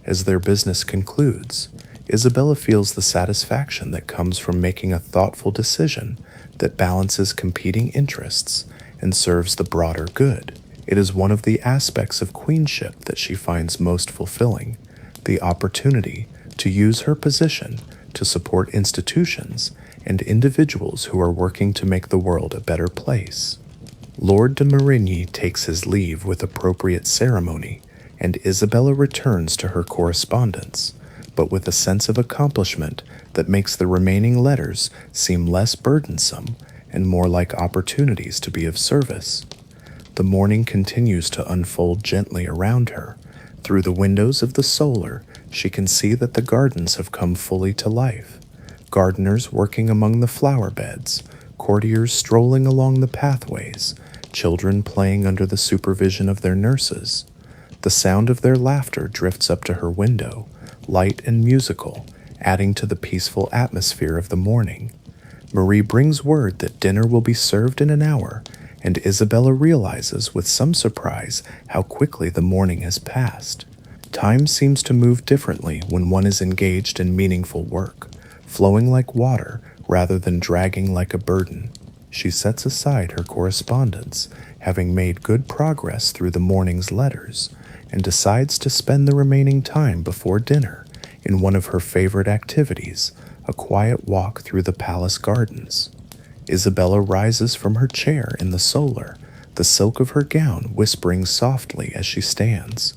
As their business concludes, Isabella feels the satisfaction that comes from making a thoughtful decision that balances competing interests and serves the broader good. It is one of the aspects of queenship that she finds most fulfilling, the opportunity to use her position to support institutions and individuals who are working to make the world a better place. Lord de Marigny takes his leave with appropriate ceremony, and Isabella returns to her correspondence, but with a sense of accomplishment that makes the remaining letters seem less burdensome and more like opportunities to be of service. The morning continues to unfold gently around her. Through the windows of the solar, she can see that the gardens have come fully to life. Gardeners working among the flower beds, courtiers strolling along the pathways, children playing under the supervision of their nurses. The sound of their laughter drifts up to her window, light and musical, adding to the peaceful atmosphere of the morning. Marie brings word that dinner will be served in an hour, and Isabella realizes with some surprise how quickly the morning has passed. Time seems to move differently when one is engaged in meaningful work, flowing like water rather than dragging like a burden. She sets aside her correspondence, having made good progress through the morning's letters, and decides to spend the remaining time before dinner in one of her favorite activities, a quiet walk through the palace gardens. Isabella rises from her chair in the solar, the silk of her gown whispering softly as she stands.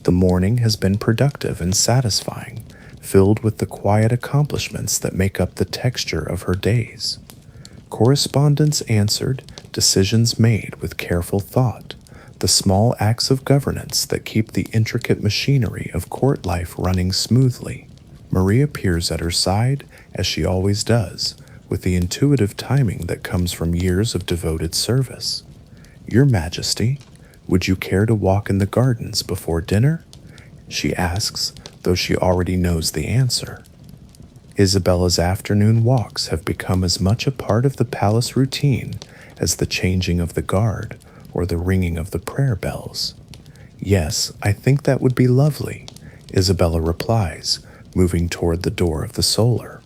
The morning has been productive and satisfying, filled with the quiet accomplishments that make up the texture of her days. Correspondence answered, decisions made with careful thought, the small acts of governance that keep the intricate machinery of court life running smoothly. Marie appears at her side, as she always does, with the intuitive timing that comes from years of devoted service. Your Majesty, would you care to walk in the gardens before dinner? She asks, though she already knows the answer. Isabella's afternoon walks have become as much a part of the palace routine as the changing of the guard or the ringing of the prayer bells. Yes, I think that would be lovely, Isabella replies, moving toward the door of the solar.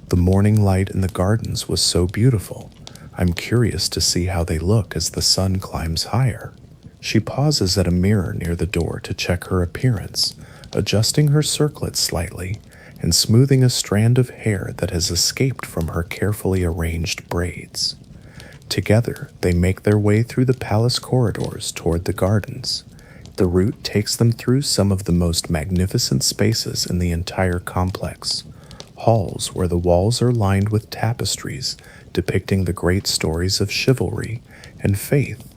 The morning light in the gardens was so beautiful. I'm curious to see how they look as the sun climbs higher. She pauses at a mirror near the door to check her appearance, adjusting her circlet slightly and smoothing a strand of hair that has escaped from her carefully arranged braids. Together, they make their way through the palace corridors toward the gardens. The route takes them through some of the most magnificent spaces in the entire complex, halls where the walls are lined with tapestries depicting the great stories of chivalry and faith,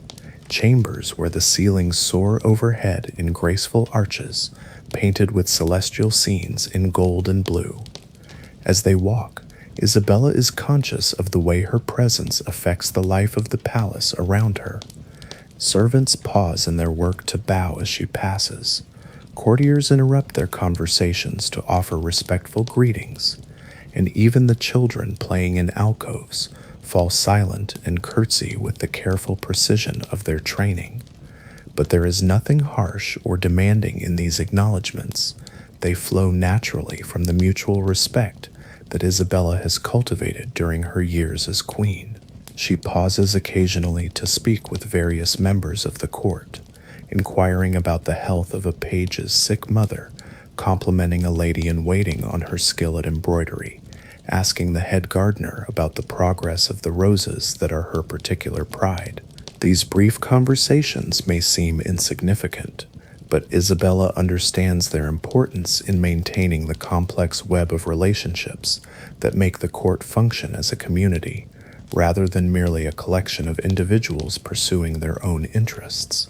chambers where the ceilings soar overhead in graceful arches painted with celestial scenes in gold and blue. As they walk, Isabella is conscious of the way her presence affects the life of the palace around her. Servants pause in their work to bow as she passes. Courtiers interrupt their conversations to offer respectful greetings, and even the children playing in alcoves fall silent and curtsy with the careful precision of their training. But there is nothing harsh or demanding in these acknowledgments. They flow naturally from the mutual respect that Isabella has cultivated during her years as queen. She pauses occasionally to speak with various members of the court, inquiring about the health of a page's sick mother, complimenting a lady-in-waiting on her skill at embroidery, asking the head gardener about the progress of the roses that are her particular pride. These brief conversations may seem insignificant, but Isabella understands their importance in maintaining the complex web of relationships that make the court function as a community, rather than merely a collection of individuals pursuing their own interests.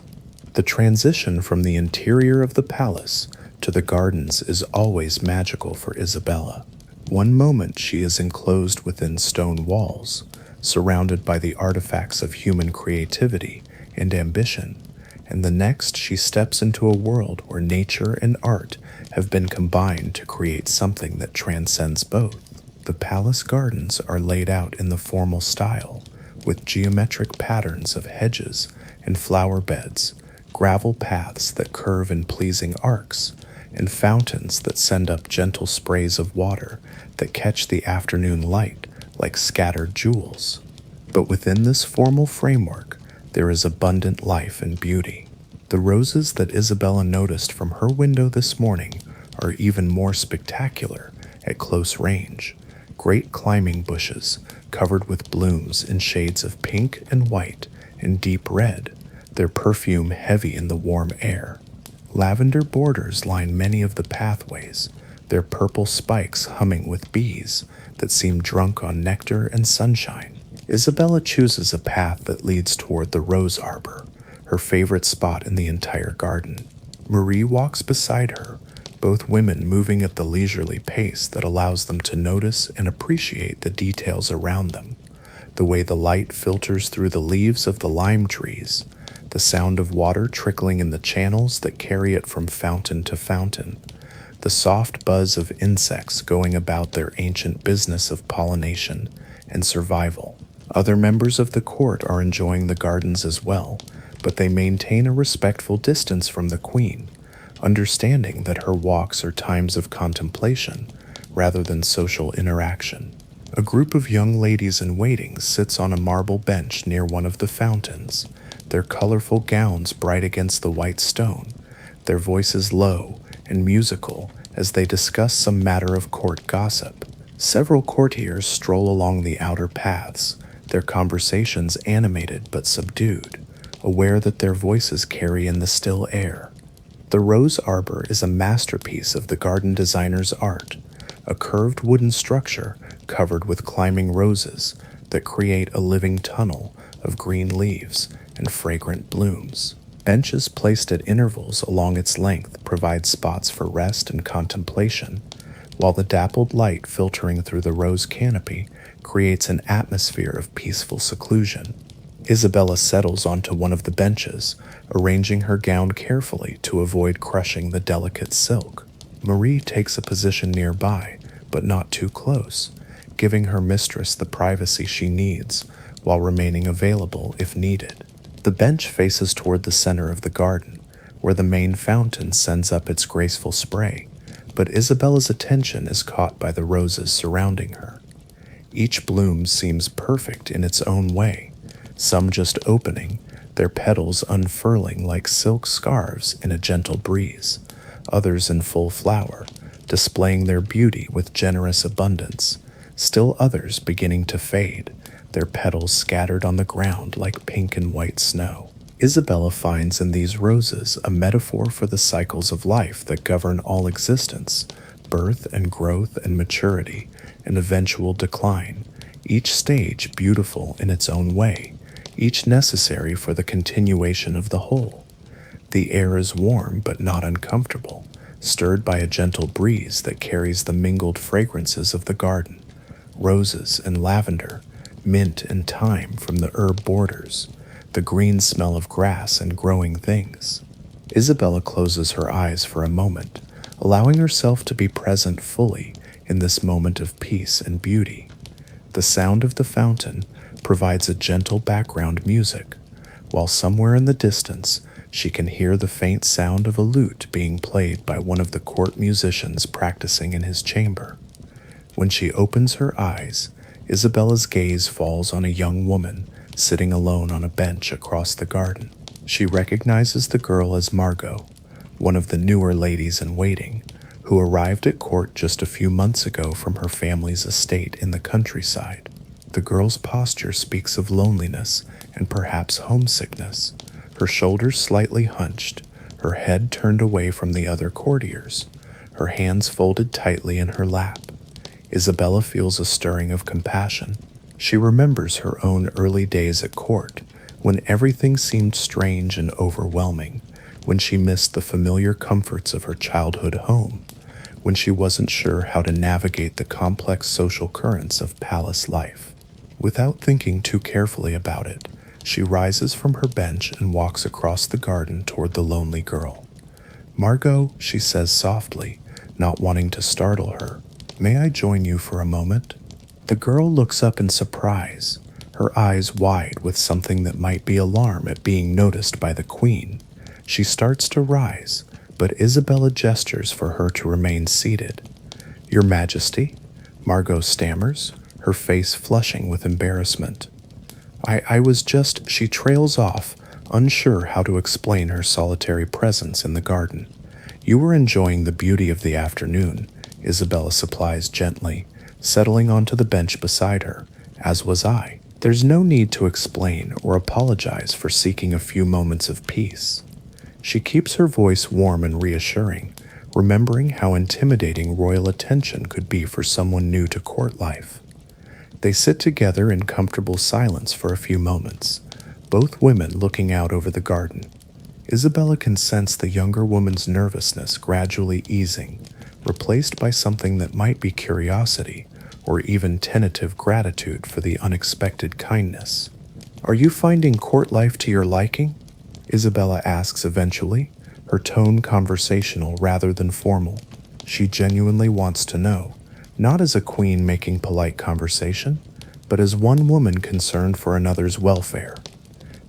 The transition from the interior of the palace to the gardens is always magical for Isabella. One moment she is enclosed within stone walls, surrounded by the artifacts of human creativity and ambition, and the next she steps into a world where nature and art have been combined to create something that transcends both. The palace gardens are laid out in the formal style, with geometric patterns of hedges and flower beds, gravel paths that curve in pleasing arcs, and fountains that send up gentle sprays of water that catch the afternoon light like scattered jewels. But within this formal framework, there is abundant life and beauty. The roses that Isabella noticed from her window this morning are even more spectacular at close range. Great climbing bushes covered with blooms in shades of pink and white and deep red, their perfume heavy in the warm air. Lavender borders line many of the pathways, their purple spikes humming with bees that seem drunk on nectar and sunshine. Isabella chooses a path that leads toward the rose arbor, her favorite spot in the entire garden. Marie walks beside her, both women moving at the leisurely pace that allows them to notice and appreciate the details around them. The way the light filters through the leaves of the lime trees, the sound of water trickling in the channels that carry it from fountain to fountain, the soft buzz of insects going about their ancient business of pollination and survival. Other members of the court are enjoying the gardens as well, but they maintain a respectful distance from the queen, understanding that her walks are times of contemplation rather than social interaction. A group of young ladies in waiting sits on a marble bench near one of the fountains, their colorful gowns bright against the white stone, their voices low and musical as they discuss some matter of court gossip. Several courtiers stroll along the outer paths, their conversations animated but subdued, aware that their voices carry in the still air. The rose arbor is a masterpiece of the garden designer's art, a curved wooden structure covered with climbing roses that create a living tunnel of green leaves and fragrant blooms. Benches placed at intervals along its length provide spots for rest and contemplation, while the dappled light filtering through the rose canopy creates an atmosphere of peaceful seclusion. Isabella settles onto one of the benches, arranging her gown carefully to avoid crushing the delicate silk. Marie takes a position nearby, but not too close, giving her mistress the privacy she needs while remaining available if needed. The bench faces toward the center of the garden, where the main fountain sends up its graceful spray, but Isabella's attention is caught by the roses surrounding her. Each bloom seems perfect in its own way, some just opening, their petals unfurling like silk scarves in a gentle breeze, others in full flower, displaying their beauty with generous abundance, still others beginning to fade, their petals scattered on the ground like pink and white snow. Isabella finds in these roses a metaphor for the cycles of life that govern all existence: birth and growth and maturity, and eventual decline, each stage beautiful in its own way, each necessary for the continuation of the whole. The air is warm but not uncomfortable, stirred by a gentle breeze that carries the mingled fragrances of the garden: roses and lavender, mint and thyme from the herb borders, the green smell of grass and growing things. Isabella closes her eyes for a moment, allowing herself to be present fully in this moment of peace and beauty. The sound of the fountain provides a gentle background music, while somewhere in the distance she can hear the faint sound of a lute being played by one of the court musicians practicing in his chamber. When she opens her eyes, Isabella's gaze falls on a young woman sitting alone on a bench across the garden. She recognizes the girl as Margot, one of the newer ladies in waiting, who arrived at court just a few months ago from her family's estate in the countryside. The girl's posture speaks of loneliness and perhaps homesickness, her shoulders slightly hunched, her head turned away from the other courtiers, her hands folded tightly in her lap. Isabella feels a stirring of compassion. She remembers her own early days at court, when everything seemed strange and overwhelming, when she missed the familiar comforts of her childhood home, when she wasn't sure how to navigate the complex social currents of palace life. Without thinking too carefully about it, she rises from her bench and walks across the garden toward the lonely girl. "Margot," she says softly, not wanting to startle her, "may I join you for a moment?" The girl looks up in surprise, her eyes wide with something that might be alarm at being noticed by the queen. She starts to rise, but Isabella gestures for her to remain seated. "Your Majesty," Margot stammers, her face flushing with embarrassment. I was just," she trails off, unsure how to explain her solitary presence in the garden. "You were enjoying the beauty of the afternoon," Isabella supplies gently, settling onto the bench beside her, "as was I. There's no need to explain or apologize for seeking a few moments of peace." She keeps her voice warm and reassuring, remembering how intimidating royal attention could be for someone new to court life. They sit together in comfortable silence for a few moments, both women looking out over the garden. Isabella can sense the younger woman's nervousness gradually easing, replaced by something that might be curiosity or even tentative gratitude for the unexpected kindness. "Are you finding court life to your liking?" Isabella asks eventually, her tone conversational rather than formal. She genuinely wants to know, not as a queen making polite conversation, but as one woman concerned for another's welfare.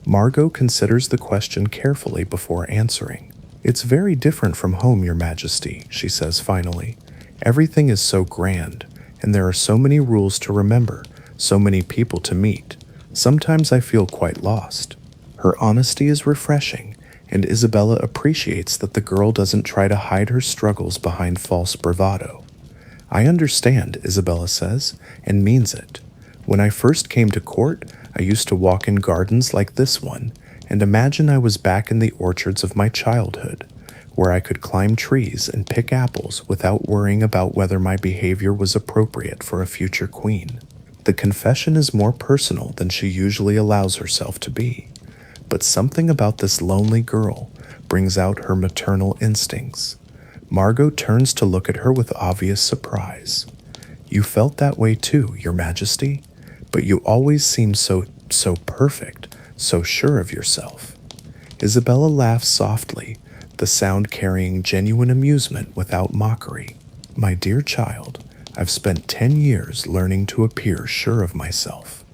Margot considers the question carefully before answering. "It's very different from home, Your Majesty," she says finally. "Everything is so grand, and there are so many rules to remember, so many people to meet. Sometimes I feel quite lost." Her honesty is refreshing, and Isabella appreciates that the girl doesn't try to hide her struggles behind false bravado. "I understand," Isabella says, and means it. "When I first came to court, I used to walk in gardens like this one, and imagine I was back in the orchards of my childhood, where I could climb trees and pick apples without worrying about whether my behavior was appropriate for a future queen." The confession is more personal than she usually allows herself to be, but something about this lonely girl brings out her maternal instincts. Margot turns to look at her with obvious surprise. "You felt that way too, Your Majesty, but you always seem so perfect, so sure of yourself." Isabella laughs softly, the sound carrying genuine amusement without mockery. "My dear child, I've spent 10 years learning to appear sure of myself.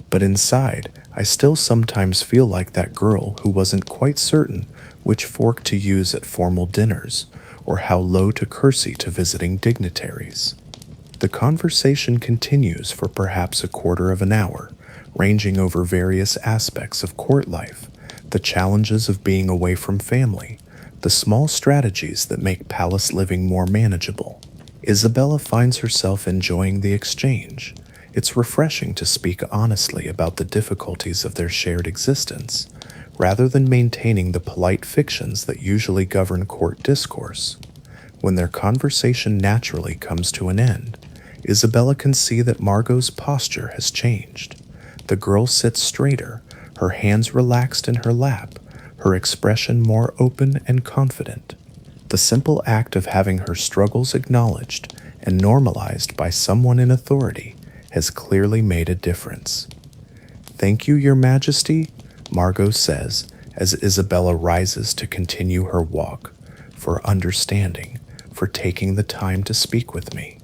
But inside, I still sometimes feel like that girl who wasn't quite certain which fork to use at formal dinners, or how low to curtsy to visiting dignitaries." The conversation continues for perhaps a quarter of an hour, ranging over various aspects of court life, the challenges of being away from family, the small strategies that make palace living more manageable. Isabella finds herself enjoying the exchange. It's refreshing to speak honestly about the difficulties of their shared existence, rather than maintaining the polite fictions that usually govern court discourse. When their conversation naturally comes to an end, Isabella can see that Margot's posture has changed. The girl sits straighter, her hands relaxed in her lap, her expression more open and confident. The simple act of having her struggles acknowledged and normalized by someone in authority has clearly made a difference. "Thank you, Your Majesty," Margot says as Isabella rises to continue her walk, "for understanding, for taking the time to speak with me."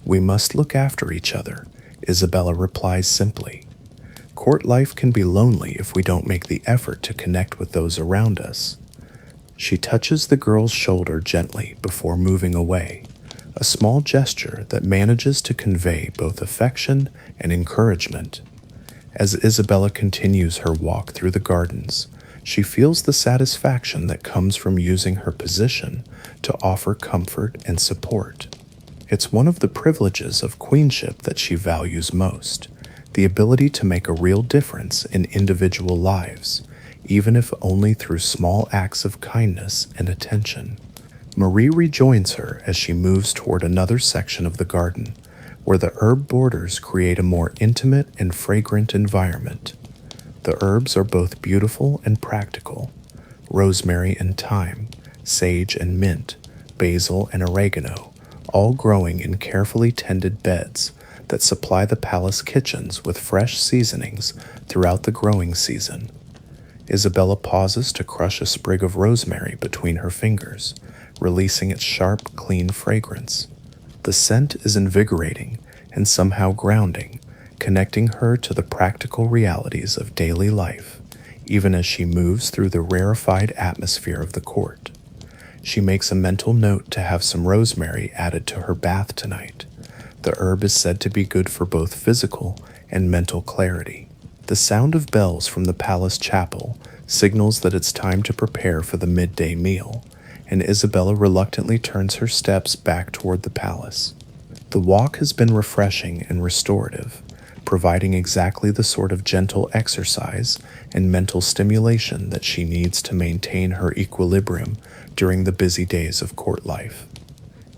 "We must look after each other," Isabella replies simply. Court life can be lonely if we don't make the effort to connect with those around us. She touches the girl's shoulder gently before moving away, a small gesture that manages to convey both affection and encouragement. As Isabella continues her walk through the gardens, she feels the satisfaction that comes from using her position to offer comfort and support. It's one of the privileges of queenship that she values most, the ability to make a real difference in individual lives, even if only through small acts of kindness and attention. Marie rejoins her as she moves toward another section of the garden, where the herb borders create a more intimate and fragrant environment. The herbs are both beautiful and practical: rosemary and thyme, sage and mint, basil and oregano, all growing in carefully tended beds that supply the palace kitchens with fresh seasonings throughout the growing season. Isabella pauses to crush a sprig of rosemary between her fingers, releasing its sharp, clean fragrance. The scent is invigorating and somehow grounding, connecting her to the practical realities of daily life, even as she moves through the rarefied atmosphere of the court. She makes a mental note to have some rosemary added to her bath tonight. The herb is said to be good for both physical and mental clarity. The sound of bells from the palace chapel signals that it's time to prepare for the midday meal, and Isabella reluctantly turns her steps back toward the palace. The walk has been refreshing and restorative, providing exactly the sort of gentle exercise and mental stimulation that she needs to maintain her equilibrium during the busy days of court life.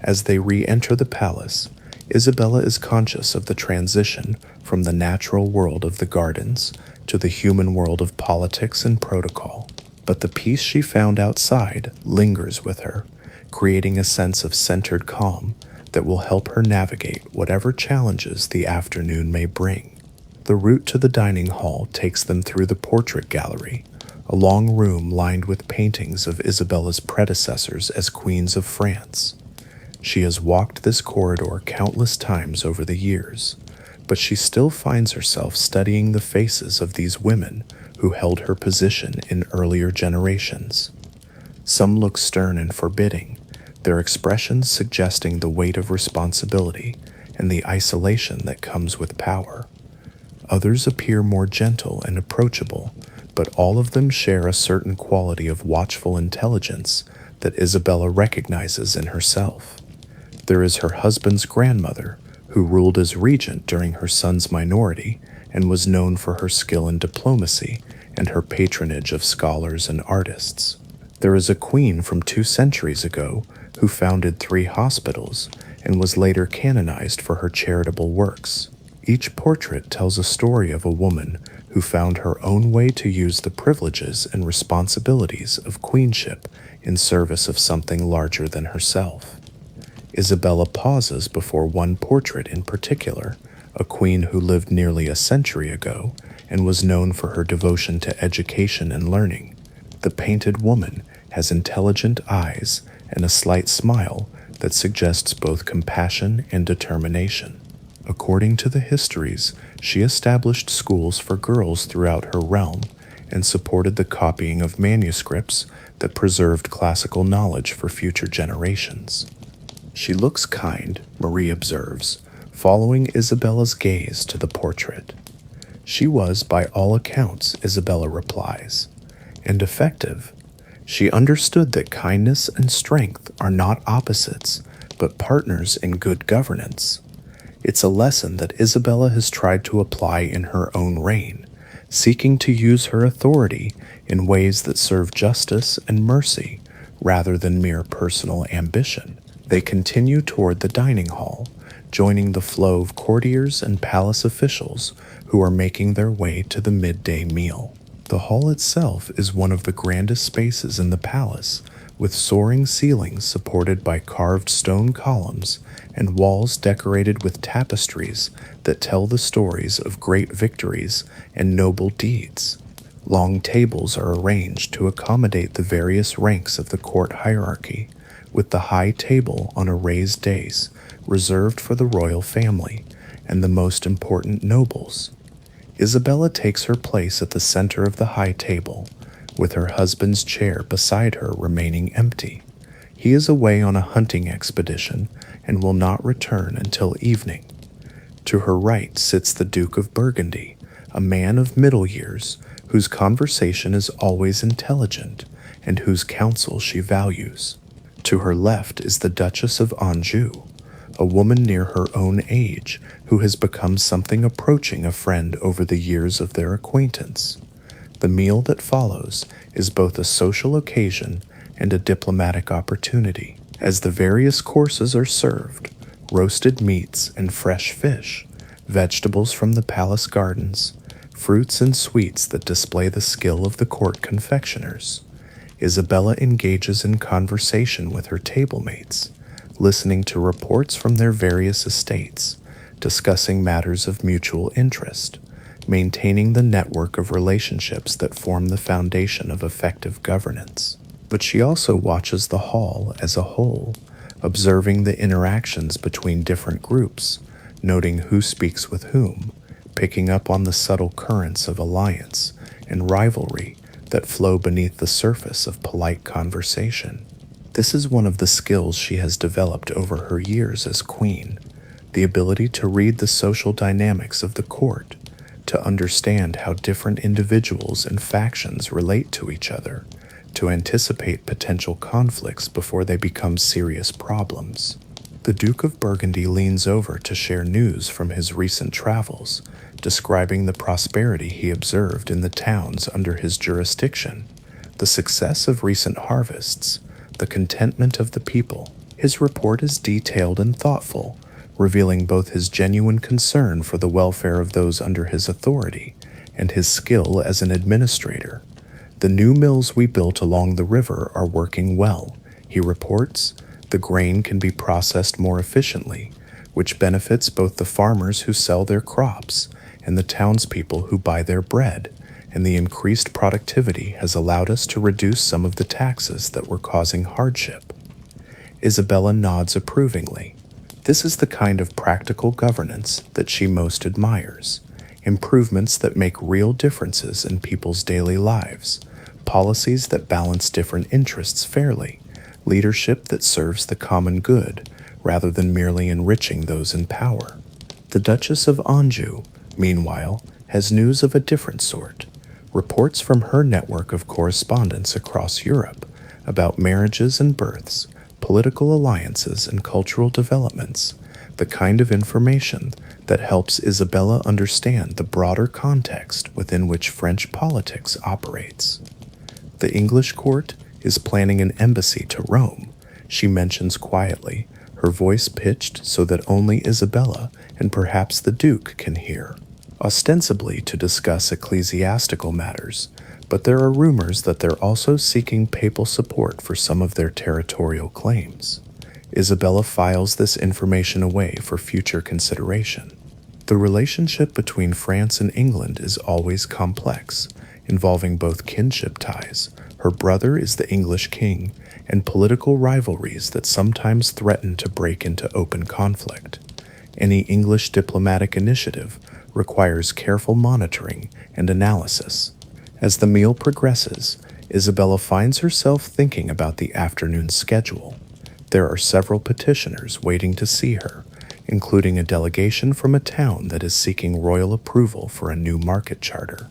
As they re-enter the palace, Isabella is conscious of the transition from the natural world of the gardens to the human world of politics and protocol. But the peace she found outside lingers with her, creating a sense of centered calm that will help her navigate whatever challenges the afternoon may bring. The route to the dining hall takes them through the portrait gallery, a long room lined with paintings of Isabella's predecessors as queens of France. She has walked this corridor countless times over the years, but she still finds herself studying the faces of these women who held her position in earlier generations. Some look stern and forbidding, their expressions suggesting the weight of responsibility and the isolation that comes with power. Others appear more gentle and approachable, but all of them share a certain quality of watchful intelligence that Isabella recognizes in herself. There is her husband's grandmother, who ruled as regent during her son's minority and was known for her skill in diplomacy and her patronage of scholars and artists. There is a queen from 2 centuries ago who founded 3 hospitals and was later canonized for her charitable works. Each portrait tells a story of a woman who found her own way to use the privileges and responsibilities of queenship in service of something larger than herself. Isabella pauses before one portrait in particular, a queen who lived nearly a century ago and was known for her devotion to education and learning. The painted woman has intelligent eyes and a slight smile that suggests both compassion and determination. According to the histories, she established schools for girls throughout her realm and supported the copying of manuscripts that preserved classical knowledge for future generations. She looks kind, Marie observes, following Isabella's gaze to the portrait. She was, by all accounts, Isabella replies, and effective. She understood that kindness and strength are not opposites, but partners in good governance. It's a lesson that Isabella has tried to apply in her own reign, seeking to use her authority in ways that serve justice and mercy rather than mere personal ambition. They continue toward the dining hall, joining the flow of courtiers and palace officials who are making their way to the midday meal. The hall itself is one of the grandest spaces in the palace, with soaring ceilings supported by carved stone columns and walls decorated with tapestries that tell the stories of great victories and noble deeds. Long tables are arranged to accommodate the various ranks of the court hierarchy, with the high table on a raised dais reserved for the royal family and the most important nobles. Isabella takes her place at the center of the high table, with her husband's chair beside her remaining empty. He is away on a hunting expedition and will not return until evening. To her right sits the Duke of Burgundy, a man of middle years whose conversation is always intelligent and whose counsel she values. To her left is the Duchess of Anjou, a woman near her own age who has become something approaching a friend over the years of their acquaintance. The meal that follows is both a social occasion and a diplomatic opportunity. As the various courses are served, roasted meats and fresh fish, vegetables from the palace gardens, fruits and sweets that display the skill of the court confectioners, Isabella engages in conversation with her table mates, listening to reports from their various estates, discussing matters of mutual interest, maintaining the network of relationships that form the foundation of effective governance. But she also watches the hall as a whole, observing the interactions between different groups, noting who speaks with whom, picking up on the subtle currents of alliance and rivalry that flow beneath the surface of polite conversation. This is one of the skills she has developed over her years as queen, the ability to read the social dynamics of the court, to understand how different individuals and factions relate to each other, to anticipate potential conflicts before they become serious problems. The Duke of Burgundy leans over to share news from his recent travels, describing the prosperity he observed in the towns under his jurisdiction, the success of recent harvests, the contentment of the people. His report is detailed and thoughtful, revealing both his genuine concern for the welfare of those under his authority and his skill as an administrator. The new mills we built along the river are working well, he reports. The grain can be processed more efficiently, which benefits both the farmers who sell their crops and the townspeople who buy their bread, and the increased productivity has allowed us to reduce some of the taxes that were causing hardship. Isabella nods approvingly. This is the kind of practical governance that she most admires, improvements that make real differences in people's daily lives, policies that balance different interests fairly, leadership that serves the common good rather than merely enriching those in power. The Duchess of Anjou, meanwhile, has news of a different sort. Reports from her network of correspondence across Europe about marriages and births, political alliances, and cultural developments, the kind of information that helps Isabella understand the broader context within which French politics operates. The English court is planning an embassy to Rome, she mentions quietly, her voice pitched so that only Isabella and perhaps the Duke can hear, ostensibly to discuss ecclesiastical matters, but there are rumors that they're also seeking papal support for some of their territorial claims. Isabella files this information away for future consideration. The relationship between France and England is always complex, involving both kinship ties, her brother is the English king, and political rivalries that sometimes threaten to break into open conflict. Any English diplomatic initiative requires careful monitoring and analysis. As the meal progresses, Isabella finds herself thinking about the afternoon schedule. There are several petitioners waiting to see her, including a delegation from a town that is seeking royal approval for a new market charter.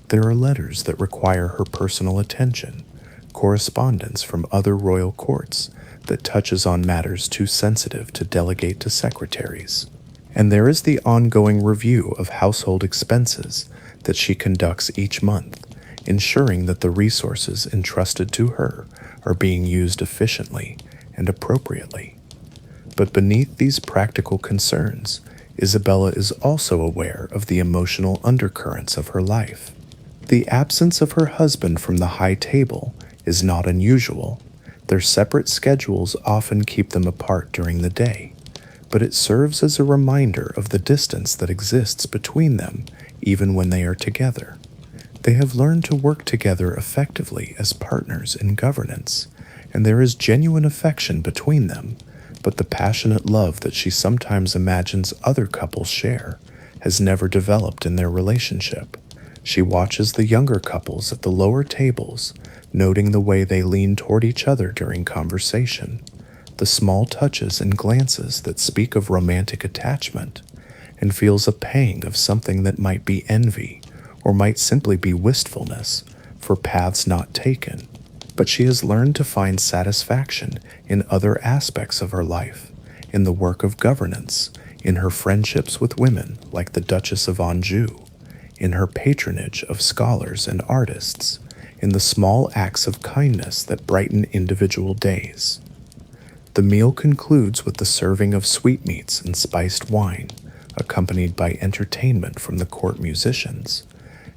There are letters that require her personal attention, correspondence from other royal courts that touches on matters too sensitive to delegate to secretaries. And there is the ongoing review of household expenses that she conducts each month, ensuring that the resources entrusted to her are being used efficiently and appropriately. But beneath these practical concerns, Isabella is also aware of the emotional undercurrents of her life. The absence of her husband from the high table is not unusual. Their separate schedules often keep them apart during the day, but it serves as a reminder of the distance that exists between them even when they are together. They have learned to work together effectively as partners in governance, and there is genuine affection between them, but the passionate love that she sometimes imagines other couples share has never developed in their relationship. She watches the younger couples at the lower tables, noting the way they lean toward each other during conversation, the small touches and glances that speak of romantic attachment, and feels a pang of something that might be envy or might simply be wistfulness for paths not taken. But she has learned to find satisfaction in other aspects of her life, in the work of governance, in her friendships with women like the Duchess of Anjou, in her patronage of scholars and artists, in the small acts of kindness that brighten individual days. The meal concludes with the serving of sweetmeats and spiced wine, accompanied by entertainment from the court musicians.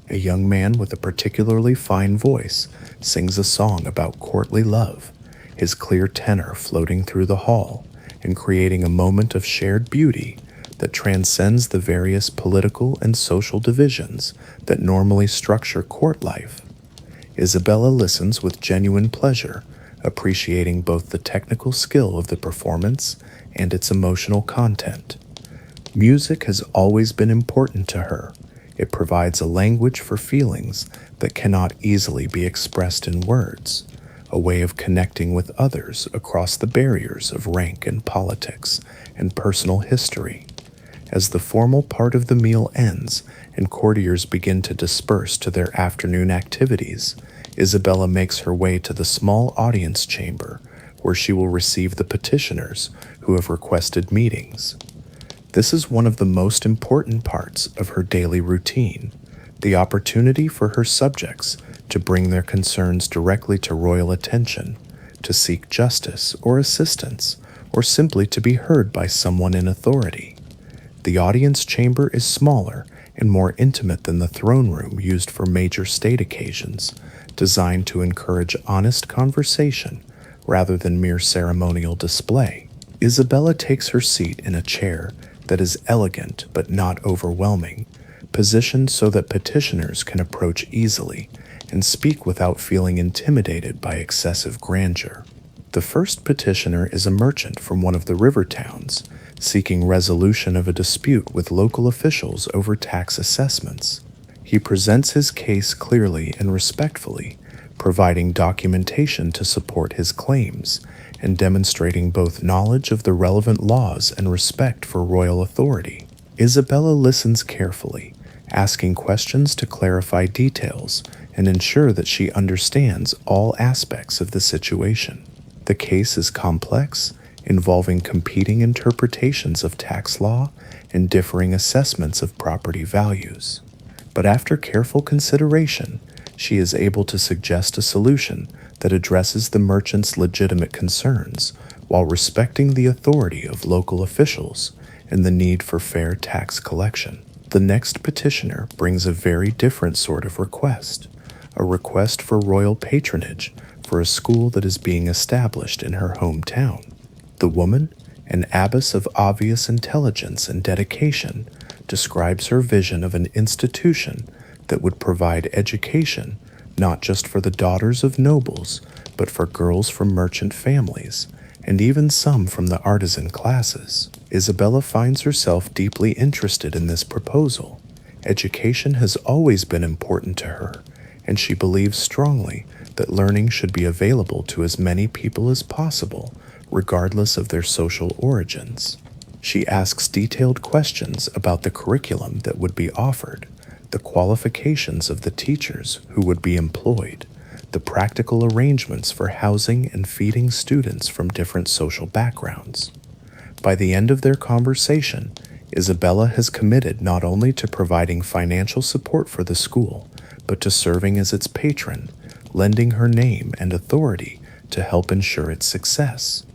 A young man with a particularly fine voice sings a song about courtly love, his clear tenor floating through the hall and creating a moment of shared beauty that transcends the various political and social divisions that normally structure court life. Isabella listens with genuine pleasure, appreciating both the technical skill of the performance and its emotional content. Music has always been important to her. It provides a language for feelings that cannot easily be expressed in words, a way of connecting with others across the barriers of rank and politics and personal history. As the formal part of the meal ends and courtiers begin to disperse to their afternoon activities, Isabella makes her way to the small audience chamber where she will receive the petitioners who have requested meetings. This is one of the most important parts of her daily routine, the opportunity for her subjects to bring their concerns directly to royal attention, to seek justice or assistance, or simply to be heard by someone in authority. The audience chamber is smaller and more intimate than the throne room used for major state occasions, designed to encourage honest conversation rather than mere ceremonial display. Isabella takes her seat in a chair that is elegant but not overwhelming, positioned so that petitioners can approach easily and speak without feeling intimidated by excessive grandeur. The first petitioner is a merchant from one of the river towns, seeking resolution of a dispute with local officials over tax assessments. He presents his case clearly and respectfully, providing documentation to support his claims and demonstrating both knowledge of the relevant laws and respect for royal authority. Isabella listens carefully, asking questions to clarify details and ensure that she understands all aspects of the situation. The case is complex, involving competing interpretations of tax law and differing assessments of property values. But after careful consideration, she is able to suggest a solution that addresses the merchant's legitimate concerns while respecting the authority of local officials and the need for fair tax collection. The next petitioner brings a very different sort of request, a request for royal patronage for a school that is being established in her hometown. The woman, an abbess of obvious intelligence and dedication, describes her vision of an institution that would provide education not just for the daughters of nobles, but for girls from merchant families, and even some from the artisan classes. Isabella finds herself deeply interested in this proposal. Education has always been important to her, and she believes strongly that learning should be available to as many people as possible, regardless of their social origins. She asks detailed questions about the curriculum that would be offered, the qualifications of the teachers who would be employed, the practical arrangements for housing and feeding students from different social backgrounds. By the end of their conversation, Isabella has committed not only to providing financial support for the school, but to serving as its patron, lending her name and authority to help ensure its success.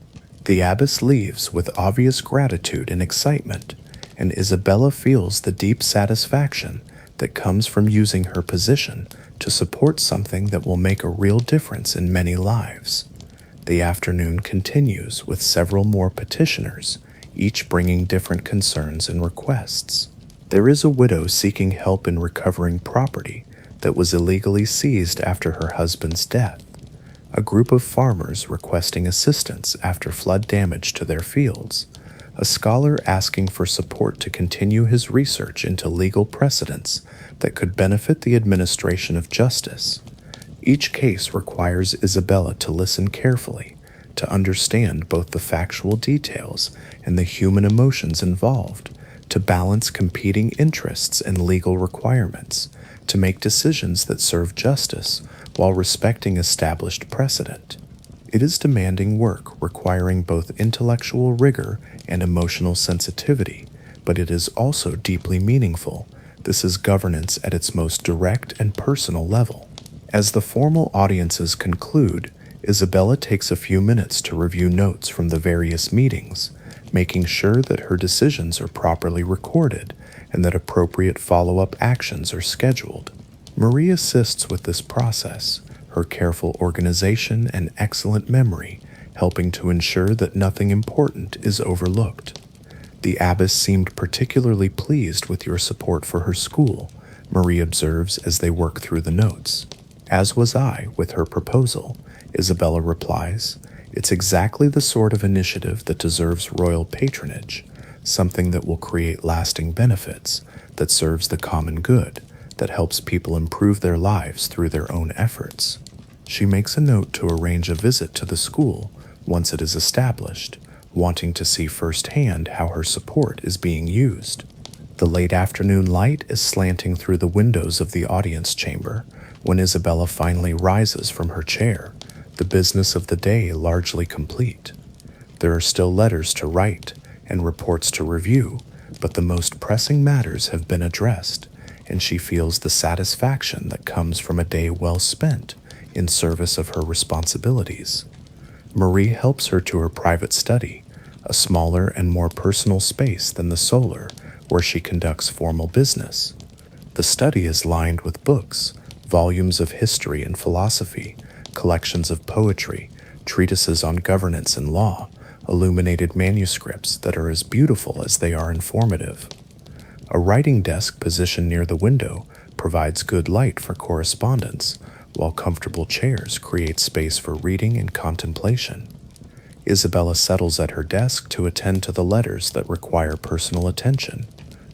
The abbess leaves with obvious gratitude and excitement, and Isabella feels the deep satisfaction that comes from using her position to support something that will make a real difference in many lives. The afternoon continues with several more petitioners, each bringing different concerns and requests. There is a widow seeking help in recovering property that was illegally seized after her husband's death, a group of farmers requesting assistance after flood damage to their fields, a scholar asking for support to continue his research into legal precedents that could benefit the administration of justice. Each case requires Isabella to listen carefully, to understand both the factual details and the human emotions involved, to balance competing interests and legal requirements, to make decisions that serve justice while respecting established precedent. It is demanding work requiring both intellectual rigor and emotional sensitivity, but it is also deeply meaningful. This is governance at its most direct and personal level. As the formal audiences conclude, Isabella takes a few minutes to review notes from the various meetings, making sure that her decisions are properly recorded and that appropriate follow-up actions are scheduled. Marie assists with this process, her careful organization and excellent memory helping to ensure that nothing important is overlooked. The abbess seemed particularly pleased with your support for her school, Marie observes as they work through the notes. As was I with her proposal, Isabella replies. It's exactly the sort of initiative that deserves royal patronage, something that will create lasting benefits, that serves the common good, that helps people improve their lives through their own efforts. She makes a note to arrange a visit to the school once it is established, wanting to see firsthand how her support is being used. The late afternoon light is slanting through the windows of the audience chamber when Isabella finally rises from her chair, the business of the day largely complete. There are still letters to write and reports to review, but the most pressing matters have been addressed, and she feels the satisfaction that comes from a day well spent in service of her responsibilities. Marie helps her to her private study, a smaller and more personal space than the solar, where she conducts formal business. The study is lined with books, volumes of history and philosophy, collections of poetry, treatises on governance and law, illuminated manuscripts that are as beautiful as they are informative. A writing desk positioned near the window provides good light for correspondence, while comfortable chairs create space for reading and contemplation. Isabella settles at her desk to attend to the letters that require personal attention.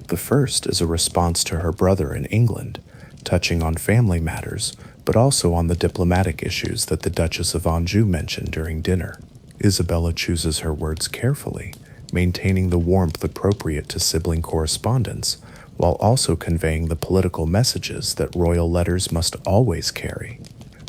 The first is a response to her brother in England, touching on family matters, but also on the diplomatic issues that the Duchess of Anjou mentioned during dinner. Isabella chooses her words carefully, maintaining the warmth appropriate to sibling correspondence, while also conveying the political messages that royal letters must always carry.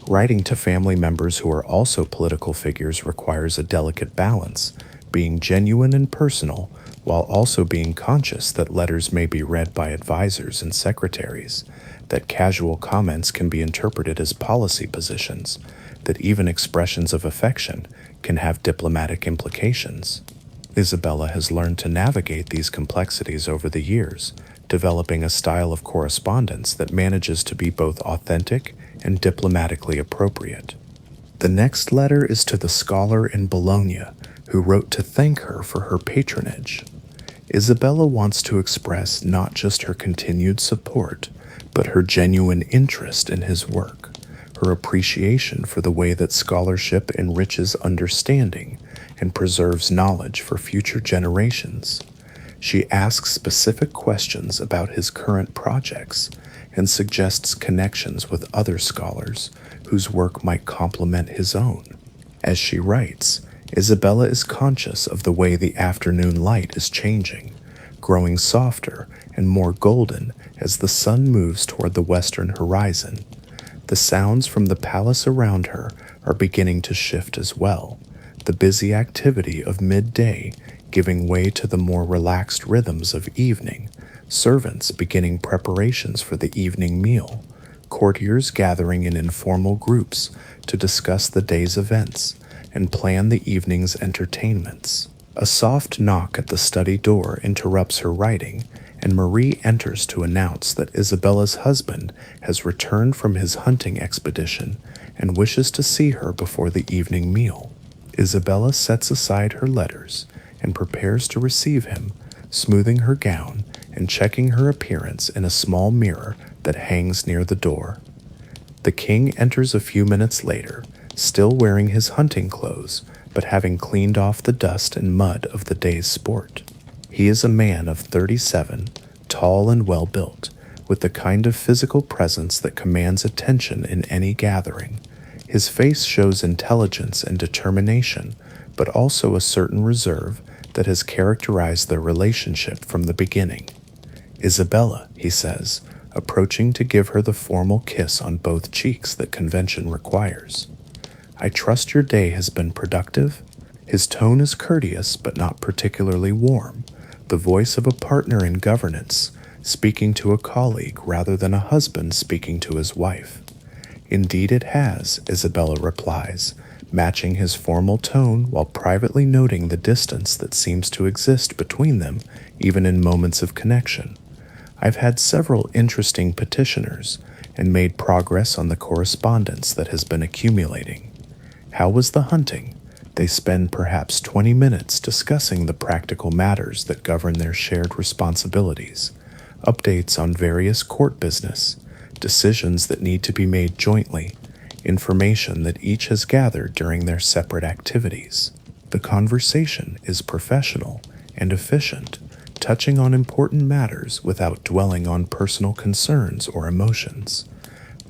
Writing to family members who are also political figures requires a delicate balance, being genuine and personal, while also being conscious that letters may be read by advisors and secretaries, that casual comments can be interpreted as policy positions, that even expressions of affection can have diplomatic implications. Isabella has learned to navigate these complexities over the years, developing a style of correspondence that manages to be both authentic and diplomatically appropriate. The next letter is to the scholar in Bologna, who wrote to thank her for her patronage. Isabella wants to express not just her continued support, but her genuine interest in his work, her appreciation for the way that scholarship enriches understanding and preserves knowledge for future generations. She asks specific questions about his current projects and suggests connections with other scholars whose work might complement his own. As she writes, Isabella is conscious of the way the afternoon light is changing, growing softer and more golden as the sun moves toward the western horizon. The sounds from the palace around her are beginning to shift as well, the busy activity of midday giving way to the more relaxed rhythms of evening, servants beginning preparations for the evening meal, courtiers gathering in informal groups to discuss the day's events and plan the evening's entertainments. A soft knock at the study door interrupts her writing, and Marie enters to announce that Isabella's husband has returned from his hunting expedition and wishes to see her before the evening meal. Isabella sets aside her letters and prepares to receive him, smoothing her gown and checking her appearance in a small mirror that hangs near the door. The king enters a few minutes later, still wearing his hunting clothes, but having cleaned off the dust and mud of the day's sport. He is a man of 37, tall and well-built, with the kind of physical presence that commands attention in any gathering. His face shows intelligence and determination, but also a certain reserve that has characterized their relationship from the beginning. "Isabella," he says, approaching to give her the formal kiss on both cheeks that convention requires. "I trust your day has been productive?" His tone is courteous but not particularly warm, the voice of a partner in governance, speaking to a colleague rather than a husband speaking to his wife. "Indeed it has," Isabella replies, matching his formal tone while privately noting the distance that seems to exist between them even in moments of connection. "I've had several interesting petitioners and made progress on the correspondence that has been accumulating." How was the hunting? They spend perhaps 20 minutes discussing the practical matters that govern their shared responsibilities, updates on various court business, decisions that need to be made jointly, information that each has gathered during their separate activities. The conversation is professional and efficient, touching on important matters without dwelling on personal concerns or emotions.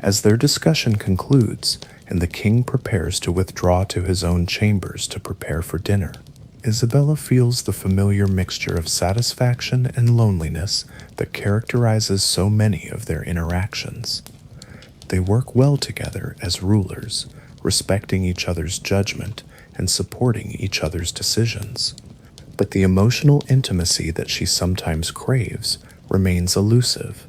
As their discussion concludes, and the king prepares to withdraw to his own chambers to prepare for dinner, Isabella feels the familiar mixture of satisfaction and loneliness that characterizes so many of their interactions. They work well together as rulers, respecting each other's judgment and supporting each other's decisions. But the emotional intimacy that she sometimes craves remains elusive,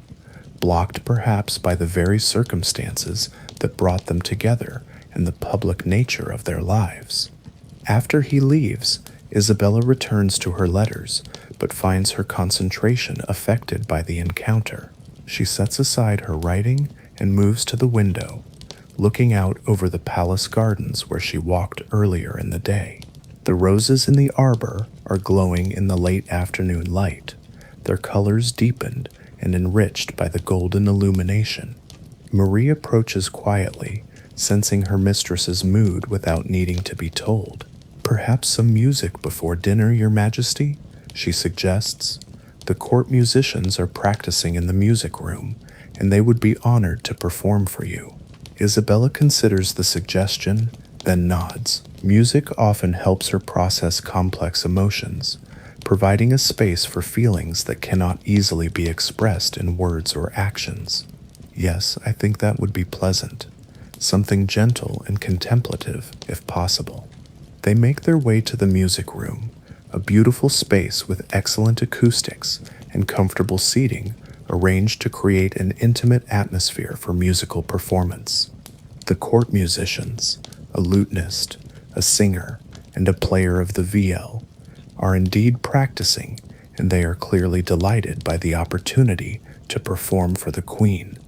blocked perhaps by the very circumstances that brought them together and the public nature of their lives. After he leaves, Isabella returns to her letters, but finds her concentration affected by the encounter. She sets aside her writing and moves to the window, looking out over the palace gardens where she walked earlier in the day. The roses in the arbor are glowing in the late afternoon light, their colors deepened and enriched by the golden illumination. Marie approaches quietly, sensing her mistress's mood without needing to be told. "Perhaps some music before dinner, Your Majesty?" she suggests. "The court musicians are practicing in the music room, and they would be honored to perform for you." Isabella considers the suggestion, then nods. Music often helps her process complex emotions, providing a space for feelings that cannot easily be expressed in words or actions. "Yes, I think that would be pleasant. Something gentle and contemplative, if possible." They make their way to the music room, a beautiful space with excellent acoustics and comfortable seating arranged to create an intimate atmosphere for musical performance. The court musicians, a lutenist, a singer, and a player of the viol, are indeed practicing, and they are clearly delighted by the opportunity to perform for the queen.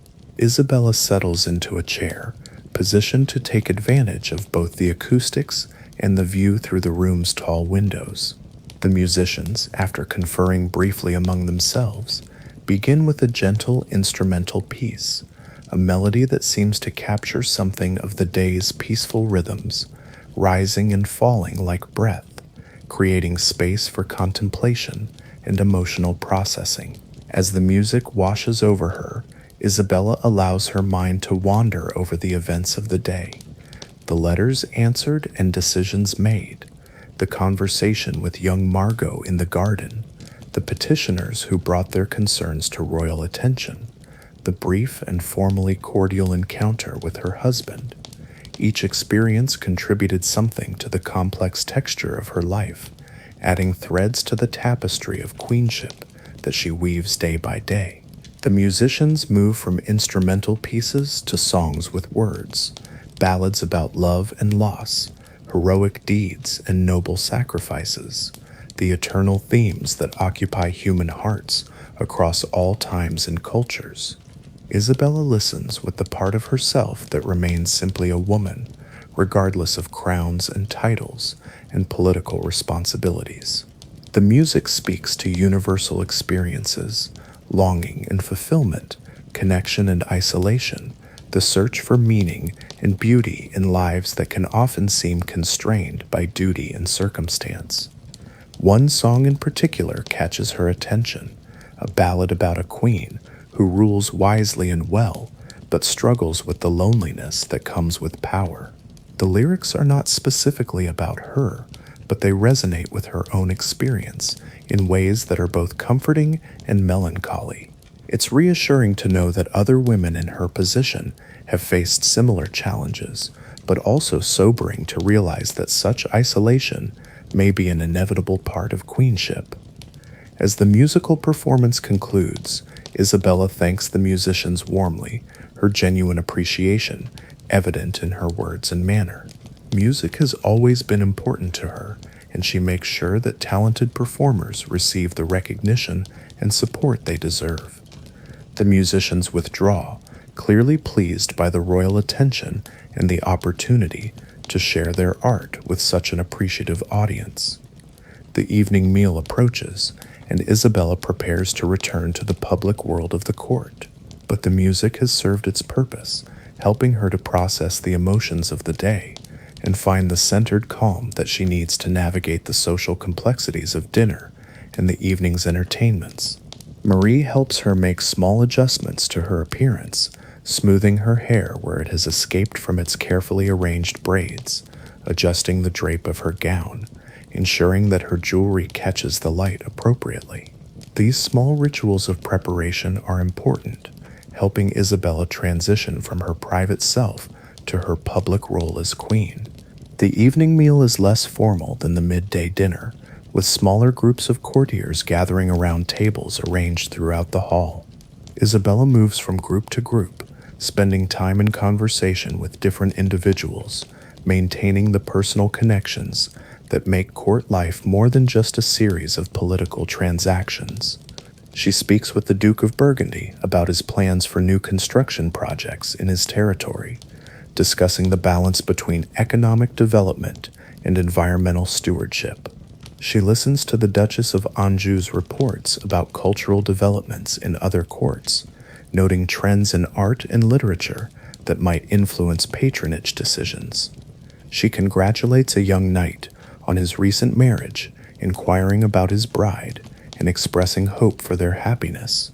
Isabella settles into a chair, positioned to take advantage of both the acoustics and the view through the room's tall windows. The musicians, after conferring briefly among themselves, begin with a gentle instrumental piece, a melody that seems to capture something of the day's peaceful rhythms, rising and falling like breath, creating space for contemplation and emotional processing. As the music washes over her, Isabella allows her mind to wander over the events of the day, the letters answered and decisions made, the conversation with young Margot in the garden, the petitioners who brought their concerns to royal attention, the brief and formally cordial encounter with her husband. Each experience contributed something to the complex texture of her life, adding threads to the tapestry of queenship that she weaves day by day. The musicians move from instrumental pieces to songs with words, ballads about love and loss, heroic deeds and noble sacrifices, the eternal themes that occupy human hearts across all times and cultures. Isabella listens with the part of herself that remains simply a woman, regardless of crowns and titles and political responsibilities. The music speaks to universal experiences, longing and fulfillment, connection and isolation, the search for meaning and beauty in lives that can often seem constrained by duty and circumstance. One song in particular catches her attention, a ballad about a queen who rules wisely and well, but struggles with the loneliness that comes with power. The lyrics are not specifically about her, but they resonate with her own experience in ways that are both comforting and melancholy. It's reassuring to know that other women in her position have faced similar challenges, but also sobering to realize that such isolation may be an inevitable part of queenship. As the musical performance concludes, Isabella thanks the musicians warmly, her genuine appreciation evident in her words and manner. Music has always been important to her, and she makes sure that talented performers receive the recognition and support they deserve. The musicians withdraw, clearly pleased by the royal attention and the opportunity to share their art with such an appreciative audience. The evening meal approaches, and Isabella prepares to return to the public world of the court. But the music has served its purpose, helping her to process the emotions of the day and find the centered calm that she needs to navigate the social complexities of dinner and the evening's entertainments. Marie helps her make small adjustments to her appearance, smoothing her hair where it has escaped from its carefully arranged braids, adjusting the drape of her gown, ensuring that her jewelry catches the light appropriately. These small rituals of preparation are important, helping Isabella transition from her private self to her public role as queen. The evening meal is less formal than the midday dinner, with smaller groups of courtiers gathering around tables arranged throughout the hall. Isabella moves from group to group, spending time in conversation with different individuals, maintaining the personal connections that make court life more than just a series of political transactions. She speaks with the Duke of Burgundy about his plans for new construction projects in his territory, discussing the balance between economic development and environmental stewardship. She listens to the Duchess of Anjou's reports about cultural developments in other courts, noting trends in art and literature that might influence patronage decisions. She congratulates a young knight on his recent marriage, inquiring about his bride and expressing hope for their happiness.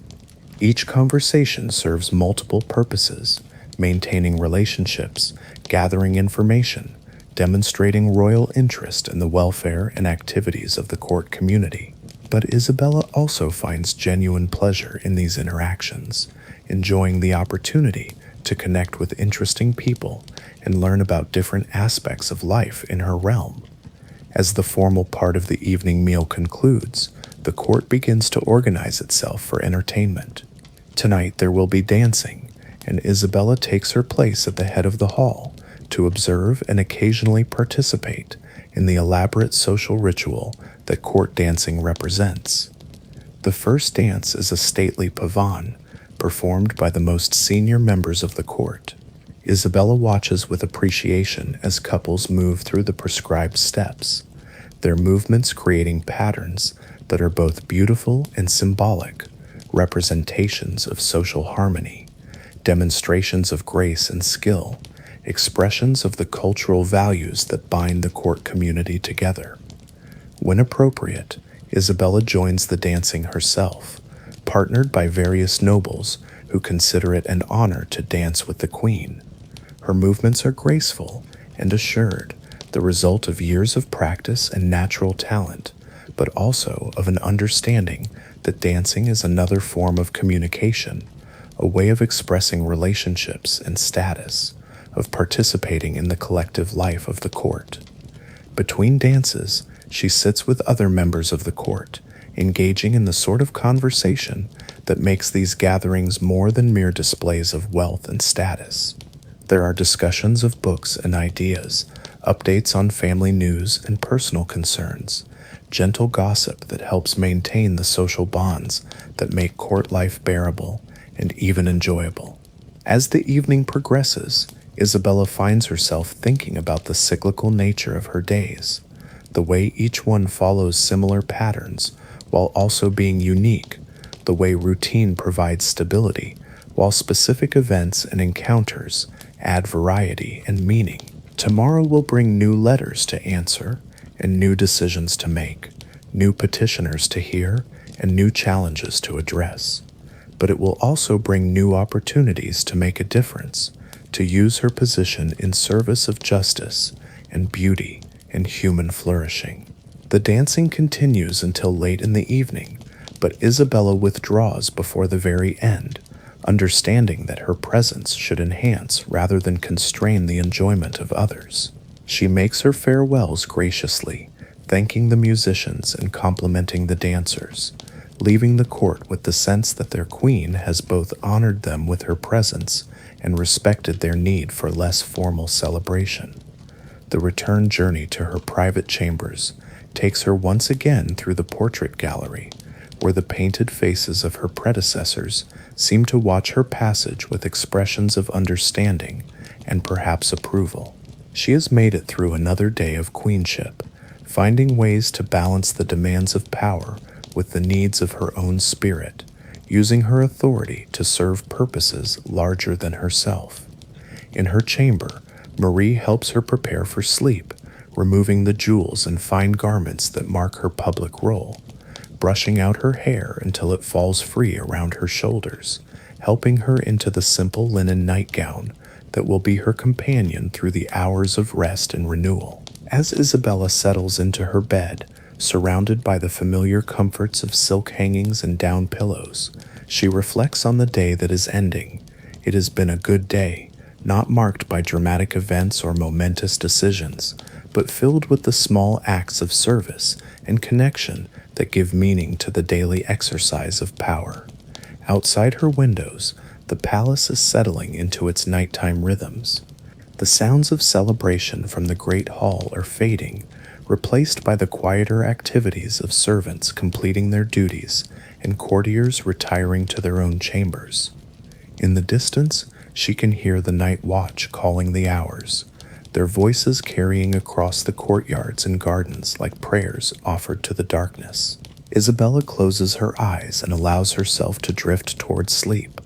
Each conversation serves multiple purposes, maintaining relationships, gathering information, demonstrating royal interest in the welfare and activities of the court community. But Isabella also finds genuine pleasure in these interactions, enjoying the opportunity to connect with interesting people and learn about different aspects of life in her realm. As the formal part of the evening meal concludes, the court begins to organize itself for entertainment. Tonight there will be dancing, and Isabella takes her place at the head of the hall to observe and occasionally participate in the elaborate social ritual that court dancing represents. The first dance is a stately pavane, performed by the most senior members of the court. Isabella watches with appreciation as couples move through the prescribed steps, their movements creating patterns that are both beautiful and symbolic, representations of social harmony, demonstrations of grace and skill, expressions of the cultural values that bind the court community together. When appropriate, Isabella joins the dancing herself, partnered by various nobles who consider it an honor to dance with the queen. Her movements are graceful and assured, the result of years of practice and natural talent, but also of an understanding that dancing is another form of communication, a way of expressing relationships and status, of participating in the collective life of the court. Between dances, she sits with other members of the court, engaging in the sort of conversation that makes these gatherings more than mere displays of wealth and status. There are discussions of books and ideas, updates on family news and personal concerns, gentle gossip that helps maintain the social bonds that make court life bearable and even enjoyable. As the evening progresses, Isabella finds herself thinking about the cyclical nature of her days, the way each one follows similar patterns while also being unique, the way routine provides stability while specific events and encounters add variety and meaning. Tomorrow will bring new letters to answer and new decisions to make, new petitioners to hear and new challenges to address. But it will also bring new opportunities to make a difference, to use her position in service of justice and beauty and human flourishing. The dancing continues until late in the evening, but Isabella withdraws before the very end, understanding that her presence should enhance rather than constrain the enjoyment of others. She makes her farewells graciously, thanking the musicians and complimenting the dancers, leaving the court with the sense that their queen has both honored them with her presence and respected their need for less formal celebration. The return journey to her private chambers takes her once again through the portrait gallery, where the painted faces of her predecessors seem to watch her passage with expressions of understanding and perhaps approval. She has made it through another day of queenship, finding ways to balance the demands of power with the needs of her own spirit, using her authority to serve purposes larger than herself. In her chamber, Marie helps her prepare for sleep, removing the jewels and fine garments that mark her public role, brushing out her hair until it falls free around her shoulders, helping her into the simple linen nightgown that will be her companion through the hours of rest and renewal. As Isabella settles into her bed, surrounded by the familiar comforts of silk hangings and down pillows, she reflects on the day that is ending. It has been a good day, not marked by dramatic events or momentous decisions, but filled with the small acts of service and connection that give meaning to the daily exercise of power. Outside her windows, the palace is settling into its nighttime rhythms. The sounds of celebration from the great hall are fading, replaced by the quieter activities of servants completing their duties and courtiers retiring to their own chambers. In the distance, she can hear the night watch calling the hours, their voices carrying across the courtyards and gardens like prayers offered to the darkness. Isabella closes her eyes and allows herself to drift towards sleep,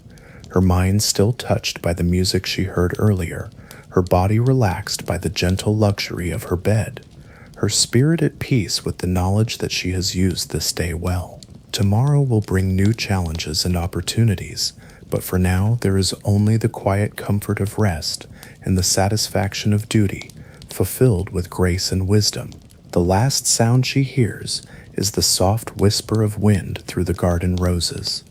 her mind still touched by the music she heard earlier, her body relaxed by the gentle luxury of her bed, her spirit at peace with the knowledge that she has used this day well. Tomorrow will bring new challenges and opportunities, but for now there is only the quiet comfort of rest and the satisfaction of duty, fulfilled with grace and wisdom. The last sound she hears is the soft whisper of wind through the garden roses,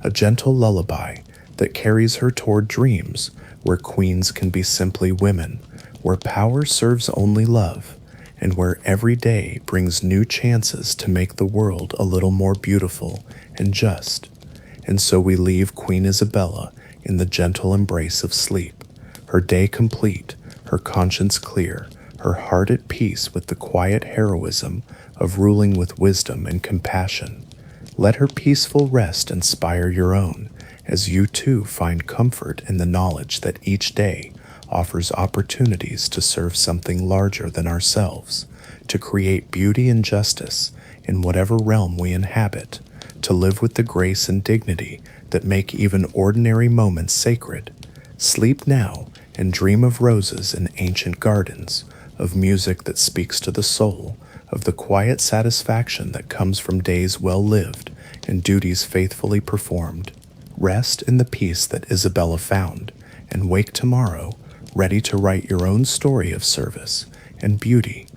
a gentle lullaby that carries her toward dreams where queens can be simply women, where power serves only love, and where every day brings new chances to make the world a little more beautiful and just. And so we leave Queen Isabella in the gentle embrace of sleep, her day complete, her conscience clear, her heart at peace with the quiet heroism of ruling with wisdom and compassion. Let her peaceful rest inspire your own, as you too find comfort in the knowledge that each day offers opportunities to serve something larger than ourselves, to create beauty and justice in whatever realm we inhabit, to live with the grace and dignity that make even ordinary moments sacred. Sleep now and dream of roses in ancient gardens, of music that speaks to the soul, of the quiet satisfaction that comes from days well lived and duties faithfully performed. Rest in the peace that Isabella found, and wake tomorrow ready to write your own story of service and beauty